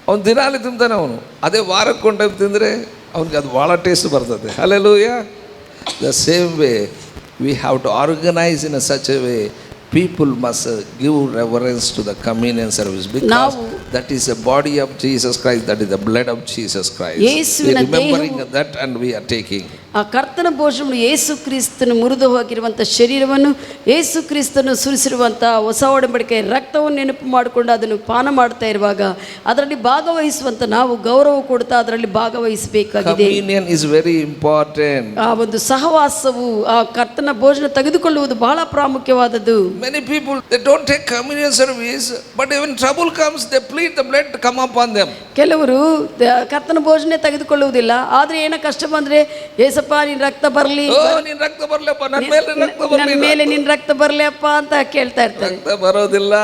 ಅವ್ನು ದಿನಾಲಿ ತಿಂತಾನೆ. ಅವನು ಅದೇ ವಾರಕ್ಕೆ ಒಂದು ಟೈಮ್ ತಿಂದರೆ ಅವ್ನಿಗೆ ಅದು ಭಾಳ ಟೇಸ್ಟ್ ಬರ್ತದೆ. Hallelujah. The same way we have to organise in such a way people must give reverence to the communion service because that is the body of Jesus Christ, that is the blood of Jesus Christ. We are remembering that and we are taking. ಆ ಕರ್ತನ ಭೋಜನವನ್ನು ಯೇಸು ಕ್ರಿಸ್ತನು ಮುರಿದು ಹೋಗಿರುವಂಥ ಶರೀರವನ್ನು ಯೇಸು ಕ್ರಿಸ್ತನು ಸುರಿಸಿರುವಂಥ ಹೊಸ ಒಡಂಬಡಿಕೆ ರಕ್ತವನ್ನು ನೆನಪು ಮಾಡಿಕೊಂಡು ಅದನ್ನು ಪಾನ ಮಾಡ್ತಾ ಇರುವಾಗ ಅದರಲ್ಲಿ ಭಾಗವಹಿಸುವಂಥ ನಾವು ಗೌರವ ಕೊಡ್ತಾ ಅದರಲ್ಲಿ ಭಾಗವಹಿಸಬೇಕಾಗಿದೆ. Communion is very important. ಆ ಒಂದು ಸಹವಾಸವು ಆ ಕರ್ತನ ಭೋಜನ ತೆಗೆದುಕೊಳ್ಳುವುದು ಬಹಳ ಪ್ರಾಮುಖ್ಯವಾದದ್ದು. Many people they don't take communion service, but when trouble comes they plead the blood to come upon them. ಕೆಲವರು ಕರ್ತನ ಭೋಜನ ತೆಗೆದುಕೊಳ್ಳುವುದಿಲ್ಲ, ಆದ್ರೆ ಏನೋ ಕಷ್ಟ ಬಂದ್ರೆ ಏಸಪ್ಪ ನಿನ್ನ ರಕ್ತ ಬರಲಿ, ನಿನ್ನ ರಕ್ತ ಬರಲಪ್ಪ, ನನ್ನ ಮೇಲೆ ರಕ್ತ ಬರಲಿ, ನನ್ನ ಮೇಲೆ ನಿನ್ನ ರಕ್ತ ಬರಲಿಯಪ್ಪ ಅಂತ ಕೇಳ್ತಾ ಇರ್ತಾರೆ. ರಕ್ತ ಬರೋದಿಲ್ಲ.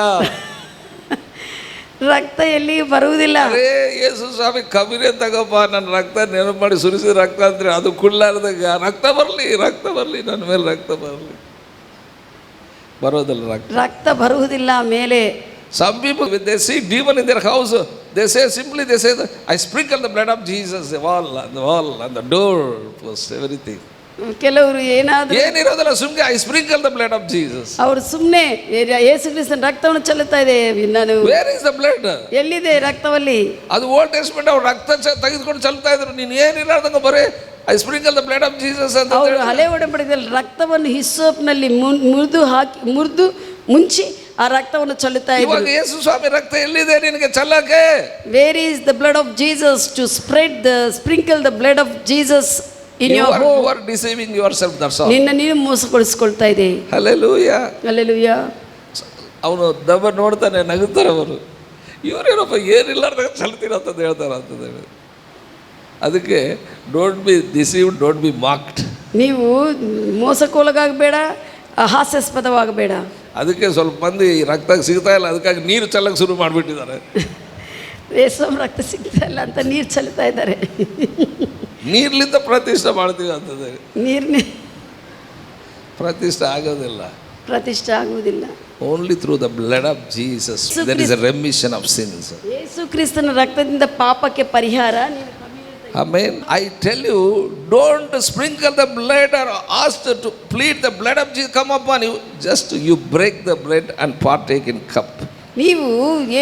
ರಕ್ತ ಎಲ್ಲಿ ಬರುವುದಿಲ್ಲ. ಅರೇ ಯೇಸು ಸ್ವಾಮಿ ಕಮ್ಯುನಿಯನ್ ತಗೋಪ್ಪ, ನನ್ನ ರಕ್ತ ನೆನಪು ಮಾಡಿ ಸುರಿಸಿದ ರಕ್ತ ಅಂದ್ರೆ ಅದು ಕುಳ್ಳಾರ್ದಾಗ ರಕ್ತ ಬರಲಿ ನನ್ನ ಮೇಲೆ ರಕ್ತ ಬರಲಿ. ಬರೋದಿಲ್ಲ ರಕ್ತ ಬರುವುದಿಲ್ಲ ಮೇಲೆ. Some people when they see demon in their house they say simply I sprinkle the blood of Jesus the wall and the door post everything. ಕೆಲವರು ಏನಿರೋದಿಲ್ಲ ಸುಮ್ಮನೆ I sprinkle the blood of Jesus. ಅವರು ಸುಮ್ಮನೆ ಯೇಸು ಕ್ರಿಸ್ತನ ರಕ್ತವನ್ನು ಚೆಲ್ಲುತ್ತಾ ಇದೆ. ನಾನು where is the blood? ಎಲ್ಲಿದೆ ರಕ್ತವಲ್ಲಿ? ಅದು ಓಲ್ಡ್ ಟೆಸ್ಟ್ಮೆಂಟ್ ಅವ್ರು ರಕ್ತ ತೆಗೆದುಕೊಂಡು ಚೆಲ್ತಾ ಇದ್ರು. ನೀನು ಏನಿಲ್ಲಾರ್ದಂಗ ಬರೇ I sprinkle the blood of Jesus ಅಂತ ಅವರು ಹಳೆ ಒಡಂಬಡಿಕೆಯಲ್ಲಿ ರಕ್ತವನ್ನು ಹಿಸ್ಸೋಪ್ನಲ್ಲಿ ಮುರಿದು ಮುಂಚೆ ಆ ರಕ್ತವನ್ನು ಚೆಲ್ಲುತ್ತಾ ಇದ್ರು. ಇವಾಗ ಯೇಸು ಸ್ವಾಮಿ ರಕ್ತ ಎಲ್ಲಿದೆ ನಿನಗೆ ಚೆಲ್ಲಕ್ಕೆ? Where is the blood of Jesus to sprinkle the blood of Jesus in your home? You are deceiving yourself, that's all. ನೀನು ಮೋಸಗೊಳಿಸಿಕೊಳ್ತಾ ಇದೆ. Hallelujah. Hallelujah. ಅವನು ದಬ್ಬ ನೋಡ್ತಾನೆ, ನಗುತ್ತಾರೆ ಅವರು. ಇವರೇನಪ್ಪ ಏನಿಲ್ಲಾರ್ದಾಗ ಚೆಲ್ತೀರ ಅಂತಂದು ಹೇಳ್ತಾರೆ ಅಂತಂದು ಹೇಳಿ. ಅದಕ್ಕೆ don't be deceived, don't be mocked. ನೀವು ಮೋಸಕ್ಕೊಳಗಾಗಬೇಡ, ಹಾಸ್ಯಾಸ್ಪದವಾಗಬೇಡ. ಅದಕ್ಕೆ ಸ್ವಲ್ಪ ಮಂದಿ ರಕ್ತ ಸಿಗ್ತಾ ಇಲ್ಲ, ಅದಕ್ಕಾಗಿ ನೀರು ಚೆಲ್ಲಕ್ಕೆ ಶುರು ಮಾಡಿಬಿಟ್ಟಿದ್ದಾರೆ. ಯೇಸು ರಕ್ತ ಸಿಗ್ತಾ ಇಲ್ಲ ಅಂತ ನೀರು ಚೆಲ್ತಾ ಇದ್ದಾರೆ. ನೀರ್ಲಿಂದ ಪ್ರತಿಷ್ಠೆ ಮಾಡ್ತೀವಿ ಅಂತಂದ್ರೆ ನೀರ್ನೇ ಪ್ರತಿಷ್ಠೆ ಆಗೋದಿಲ್ಲ. ಪ್ರತಿಷ್ಠೆ ಆಗುವುದಿಲ್ಲ. Only through the blood of Jesus there is a remission of sins. ಯೇಸು ಕ್ರಿಸ್ತನ ರಕ್ತದಿಂದ ಪಾಪಕ್ಕೆ ಪರಿಹಾರ. Amen. I tell you, don't sprinkle the blood or ask to plead the blood of Jesus come upon you. Just you break the bread and partake in cup. ನೀವು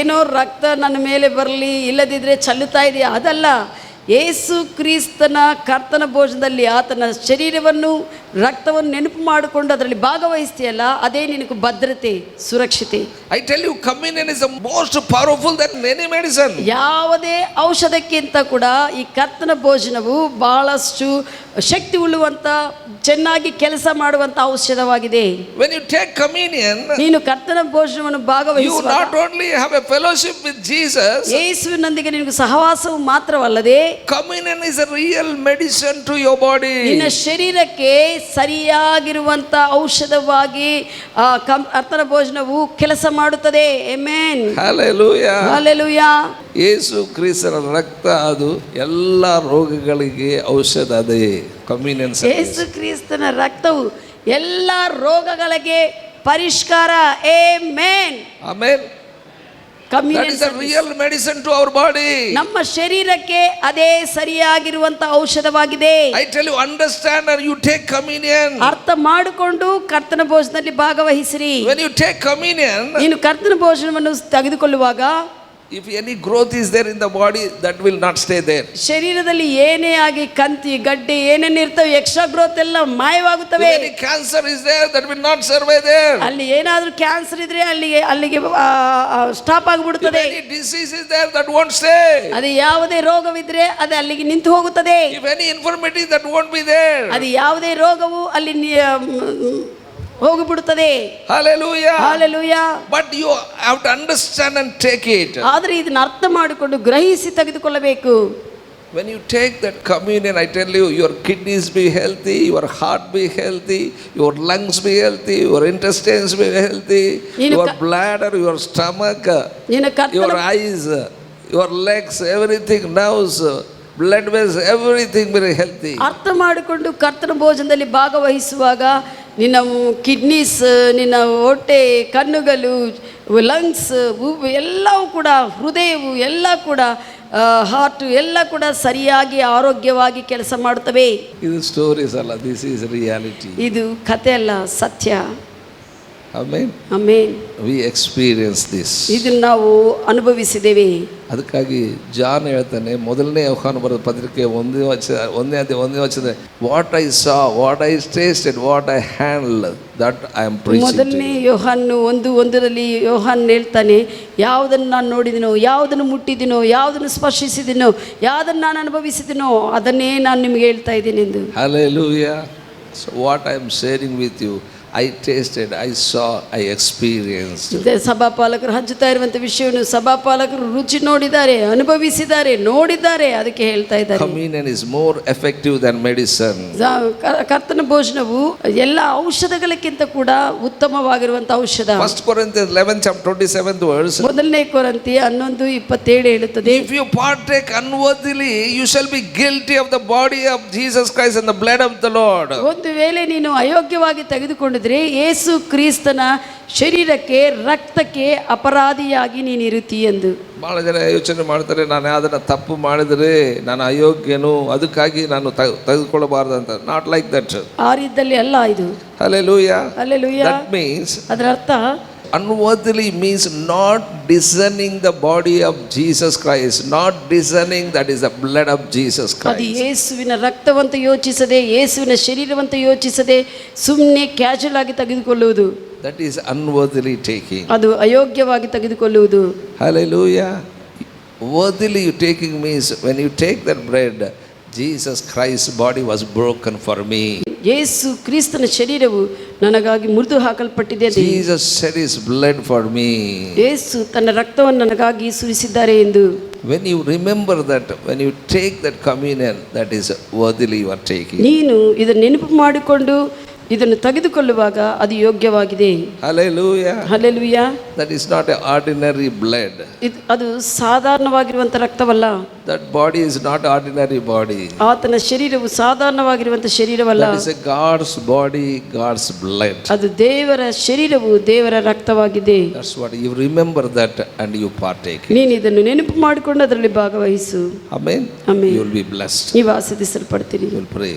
ಏನೋ ರಕ್ತ ನನ್ನ ಮೇಲೆ ಬರಲಿ ಇಲ್ಲದಿದ್ದರೆ ಚೆಲ್ಲುತ್ತಾ ಇದೆಯಾ, ಅದಲ್ಲ. ಯೇಸು ಕ್ರಿಸ್ತನ ಕರ್ತನ ಭೋಜನದಲ್ಲಿ ಆತನ ಶರೀರವನ್ನು ರಕ್ತವನ್ನು ನೆನಪು ಮಾಡಿಕೊಂಡು ಅದರಲ್ಲಿ ಭಾಗವಹಿಸ್ತೀಯಲ್ಲ, ಅದೇ ನಿನಗೆ ಭದ್ರತೆ, ಸುರಕ್ಷತೆ. I tell you, communion is the most powerful than any medicine. ಯಾವುದೇ ಔಷಧಕ್ಕಿಂತ ಕೂಡ ಈ ಕರ್ತನ ಭೋಜನವು ಬಹಳಷ್ಟು ಶಕ್ತಿ ಉಳ್ಳುವಂತ, ಚೆನ್ನಾಗಿ ಕೆಲಸ ಮಾಡುವಂತ ಔಷಧವಾಗಿದೆ. When you take communion, ನೀನು ಕರ್ತನ ಭೋಜನವನ್ನು ಭಾಗವಹಿಸುವಾಗ you not only have a fellowship with Jesus, ಯೇಸುವಿನೊಂದಿಗೆ ನಿನಗೆ ಸಹವಾಸವು ಮಾತ್ರವಲ್ಲದೆ communion is a real medicine to your body. ನಿನ್ನ ಶರೀರಕ್ಕೆ ಸರಿಯಾಗಿರುವಂಥ ಔಷಧವಾಗಿ ಕರ್ತನ ಭೋಜನವು ಕೆಲಸ ಮಾಡುತ್ತದೆ. ಆಮೆನ್. Hallelujah. ಹಲ್ಲೆಲೂಯಾ. ಯೇಸು ಕ್ರಿಸ್ತನ ರಕ್ತ ಅದು ಎಲ್ಲ ರೋಗಗಳಿಗೆ ಔಷಧ ಅದೇ. ಕಮ್ಯುನಿಯನ್ ಯೇಸು ಕ್ರಿಸ್ತನ ರಕ್ತವು ಎಲ್ಲ ರೋಗಗಳಿಗೆ ಪರಿಷ್ಕಾರ. ಆಮೆನ್. ಆಮೆನ್. That is the real medicine to our body. ನಮ್ಮ ಶರೀರಕ್ಕೆ ಅದೇ ಸರಿಯಾಗಿರುವಂತ ಔಷಧವಾಗಿದೆ. I tell you, understand and you take communion. ಅರ್ಥ ಮಾಡಿಕೊಂಡು ಕರ್ತನ ಭೋಜನದಲ್ಲಿ ಭಾಗವಹಿಸಿರಿ. When you take communion, ನೀನು ಕರ್ತನ ಭೋಜನವನ್ನು ತೆಗೆದುಕೊಳ್ಳುವಾಗ if any growth is there in the body, that will not stay there. ಶರೀರದಲ್ಲಿ ಏನೇ ಆಗಿ ಕಂತಿ ಗಡ್ಡೆ ಏನೇನು ಇರ್ತವೆ, ಎಕ್ಸ್ಟ್ರಾ ಗ್ರೋತ್ ಎಲ್ಲ ಮಾಯವಾಗುತ್ತವೆ. If any cancer is there, that will not survive there. ಅಲ್ಲಿ ಏನಾದ್ರೂ ಕ್ಯಾನ್ಸರ್ ಇದ್ರೆ ಅಲ್ಲಿಗೆ stop ಆಗಿಬಿಡುತ್ತದೆ. If any disease is there, that won't stay. ಅದು ಯಾವುದೇ ರೋಗವಿದ್ರೆ ಅದು ಅಲ್ಲಿಗೆ ನಿಂತು ಹೋಗುತ್ತದೆ. If any infirmity, that won't be there. ಅದು ಯಾವುದೇ ರೋಗವು ಅಲ್ಲಿ ಹೋಗಿಬಿಡುತ್ತದೆ. Hallelujah. Hallelujah. But you have to understand and take it. ಆದರೆ ಇದನ್ನ ಅರ್ಥ ಮಾಡಿಕೊಂಡು ಗ್ರಹಿಸಿ ತೆಗೆದುಕೊಳ್ಳಬೇಕು. When you take that communion, I tell you, your kidneys be healthy, your heart be healthy, your lungs be healthy, your intestines be healthy, your bladder, your stomach, your eyes, your legs, everything, nerves, blood vessels, everything be healthy. ಅರ್ಥ ಮಾಡಿಕೊಂಡು ಕರ್ತನ ಭೋಜನದಲ್ಲಿ ಭಾಗವಹಿಸುವಾಗ ನಿನ್ನ kidneys, ನಿನ್ನ ಹೊಟ್ಟೆ, ಕಣ್ಣುಗಳು, lungs ಎಲ್ಲವೂ ಕೂಡ, ಹೃದಯವು ಎಲ್ಲ ಕೂಡ, ಹಾರ್ಟ್ ಎಲ್ಲ ಕೂಡ ಸರಿಯಾಗಿ ಆರೋಗ್ಯವಾಗಿ ಕೆಲಸ ಮಾಡುತ್ತವೆ. ಇದು ಸ್ಟೋರೀಸ್ ಅಲ್ಲ, ದಿಸ್ ಈಸ್ ರಿಯಾಲಿಟಿ. ಇದು ಕಥೆ ಅಲ್ಲ, ಸತ್ಯ. Amen. Amen. V experience this. ಇದನ್ನು ನಾವು ಅನುಭವಿಸಿದ್ದೇವೆ. ಅದಕ್ಕಾಗಿ ಜಾನ್ ಹೇಳ್ತಾನೆ, ಮೊದಲನೇ ಯೋಹಾನ ಬರೆದ ಪತ್ರಿಕೆ ಒಂದನೇ ವಚನ, what I saw, what I tasted, what I handle, that I am preaching. ಮೊದಲನೇ ಯೋಹಾನ 1:1 ಯೋಹಾನ್ ಹೇಳ್ತಾನೆ, ಯಾವುದನ್ನು ನಾನು ನೋಡಿದಿನೋ, ಯಾವುದನ್ನು ಮುಟ್ಟಿದಿನೋ, ಯಾವುದನ್ನು ಸ್ಪರ್ಶಿಸಿದಿನೋ, ಯಾವುದನ್ನು ನಾನು ಅನುಭವಿಸಿದಿನೋ ಅದನ್ನೇ ನಾನು ನಿಮಗೆ ಹೇಳ್ತಾ ಇದ್ದೀನಿ ಎಂದು. Hallelujah. So what I am sharing with you, I tasted, I saw, I experienced. ಸಭಾಪಾಲಕರು ಹಂಚುತ್ತಾ ಇರುವಂಥ ವಿಷಯವನ್ನು ಸಭಾಪಾಲಕರು ರುಚಿ ನೋಡಿದ್ದಾರೆ, ಅನುಭವಿಸಿದ್ದಾರೆ, ನೋಡಿದ್ದಾರೆ, ಅದಕ್ಕೆ ಹೇಳ್ತಾ ಇದ್ದಾರೆ. Communion is more effective than medicine. ಕರ್ತನ ಭೋಜನವು ಎಲ್ಲ ಔಷಧಗಳಕ್ಕಿಂತ ಕೂಡ ಉತ್ತಮವಾಗಿರುವಂಥ ಔಷಧ. 1 Corinthians 11:27 verse. ಮೊದಲನೇ ಕೊರಿಂಥಿ 11:27 ಹೇಳುತ್ತದೆ, if you partake unworthily, you shall be guilty of the body of Jesus Christ and the blood of the Lord. ಒಂದು ವೇಳೆ ನೀನು ಅಯೋಗ್ಯವಾಗಿ ತೆಗೆದುಕೊಂಡಿದ್ರೆ ಯೇಸು ಕ್ರಿಸ್ತನ ಶರೀರಕ್ಕೆ, ರಕ್ತಕ್ಕೆ ಅಪರಾಧಿಯಾಗಿ ನೀನಿರುತ್ತಿ ಎಂದು. ಭಾಳ ಜನ ಯೋಚನೆ ಮಾಡ್ತಾರೆ, ನಾನು ಅದನ್ನು ತಪ್ಪು ಮಾಡಿದರೆ ನಾನು ಅಯೋಗ್ಯನು, ಅದಕ್ಕಾಗಿ ನಾನು ತೆಗೆದುಕೊಳ್ಳಬಾರ್ದು ಅಂತ. Not like that. ಆ ರೀತಿಯಲ್ಲಿ ಅಲ್ಲ ಇದು. Hallelujah. Hallelujah. That means, ಅದರ ಅರ್ಥ unworthily means not discerning the body of Jesus Christ, not discerning that is the blood of Jesus Christ. ಅದು ಯೇಸುವಿನ ರಕ್ತವಂತ ಯೋಚಿಸದೆ, ಯೇಸುವಿನ ಶರೀರವಂತ ಯೋಚಿಸದೆ ಸುಮ್ಮನೆ ಕ್ಯಾಶುಯಲ್ ಆಗಿ ತೆಗೆದುಕೊಳ್ಳುವುದು. That is unworthily taking. ಅದು ಅಯೋಗ್ಯವಾಗಿ ತೆಗೆದುಕೊಳ್ಳುವುದು. Hallelujah. Worthily you taking means when you take that bread, Jesus Christ's body was broken for me. ಯೇಸು ಕ್ರಿಸ್ತನ ಶರೀರವು ನನಗಾಗಿ ಮುರಿದು ಹಾಕಲ್ಪಟ್ಟಿದೆ. Jesus shed his blood for me. ಯೇಸು ತನ್ನ ರಕ್ತವನ್ನು ನನಗಾಗಿ ಸುರಿಸಿದ್ದಾರೆ ಎಂದು. When you remember that, when you take that communion, that is worthily you are taking. ನೀನು ಇದನ್ನು ನೆನಪು ಮಾಡಿಕೊಂಡು ಇದನ್ನು ತೆಗೆದುಕೊಳ್ಳುವಾಗ ಅದು ಯೋಗ್ಯವಾಗಿದೆ. Hallelujah. Hallelujah. That is not an ordinary blood. ಅದು ಸಾಧಾರಣವಾಗಿರುವಂತ ರಕ್ತವಲ್ಲ. That body is not ordinary body. ಆತನ ಶರೀರವು ಸಾಧಾರಣವಾಗಿರುವಂತ ಶರೀರವಲ್ಲ. That is a God's body, God's blood. ಅದು ದೇವರ ಶರೀರವು, ದೇವರ ರಕ್ತವಾಗಿದೆ. That's what you remember that and you partake. ನೀನು ಇದನ್ನು ನೆನಪು ಮಾಡಿಕೊಂಡು ಅದರಲ್ಲಿ ಭಾಗವಹಿಸು. Amen. Amen. You will be blessed. ನೀವು ಆಶೀರ್ವದಿಸಲ್ಪಡ್ತೀರಿ. You will pray.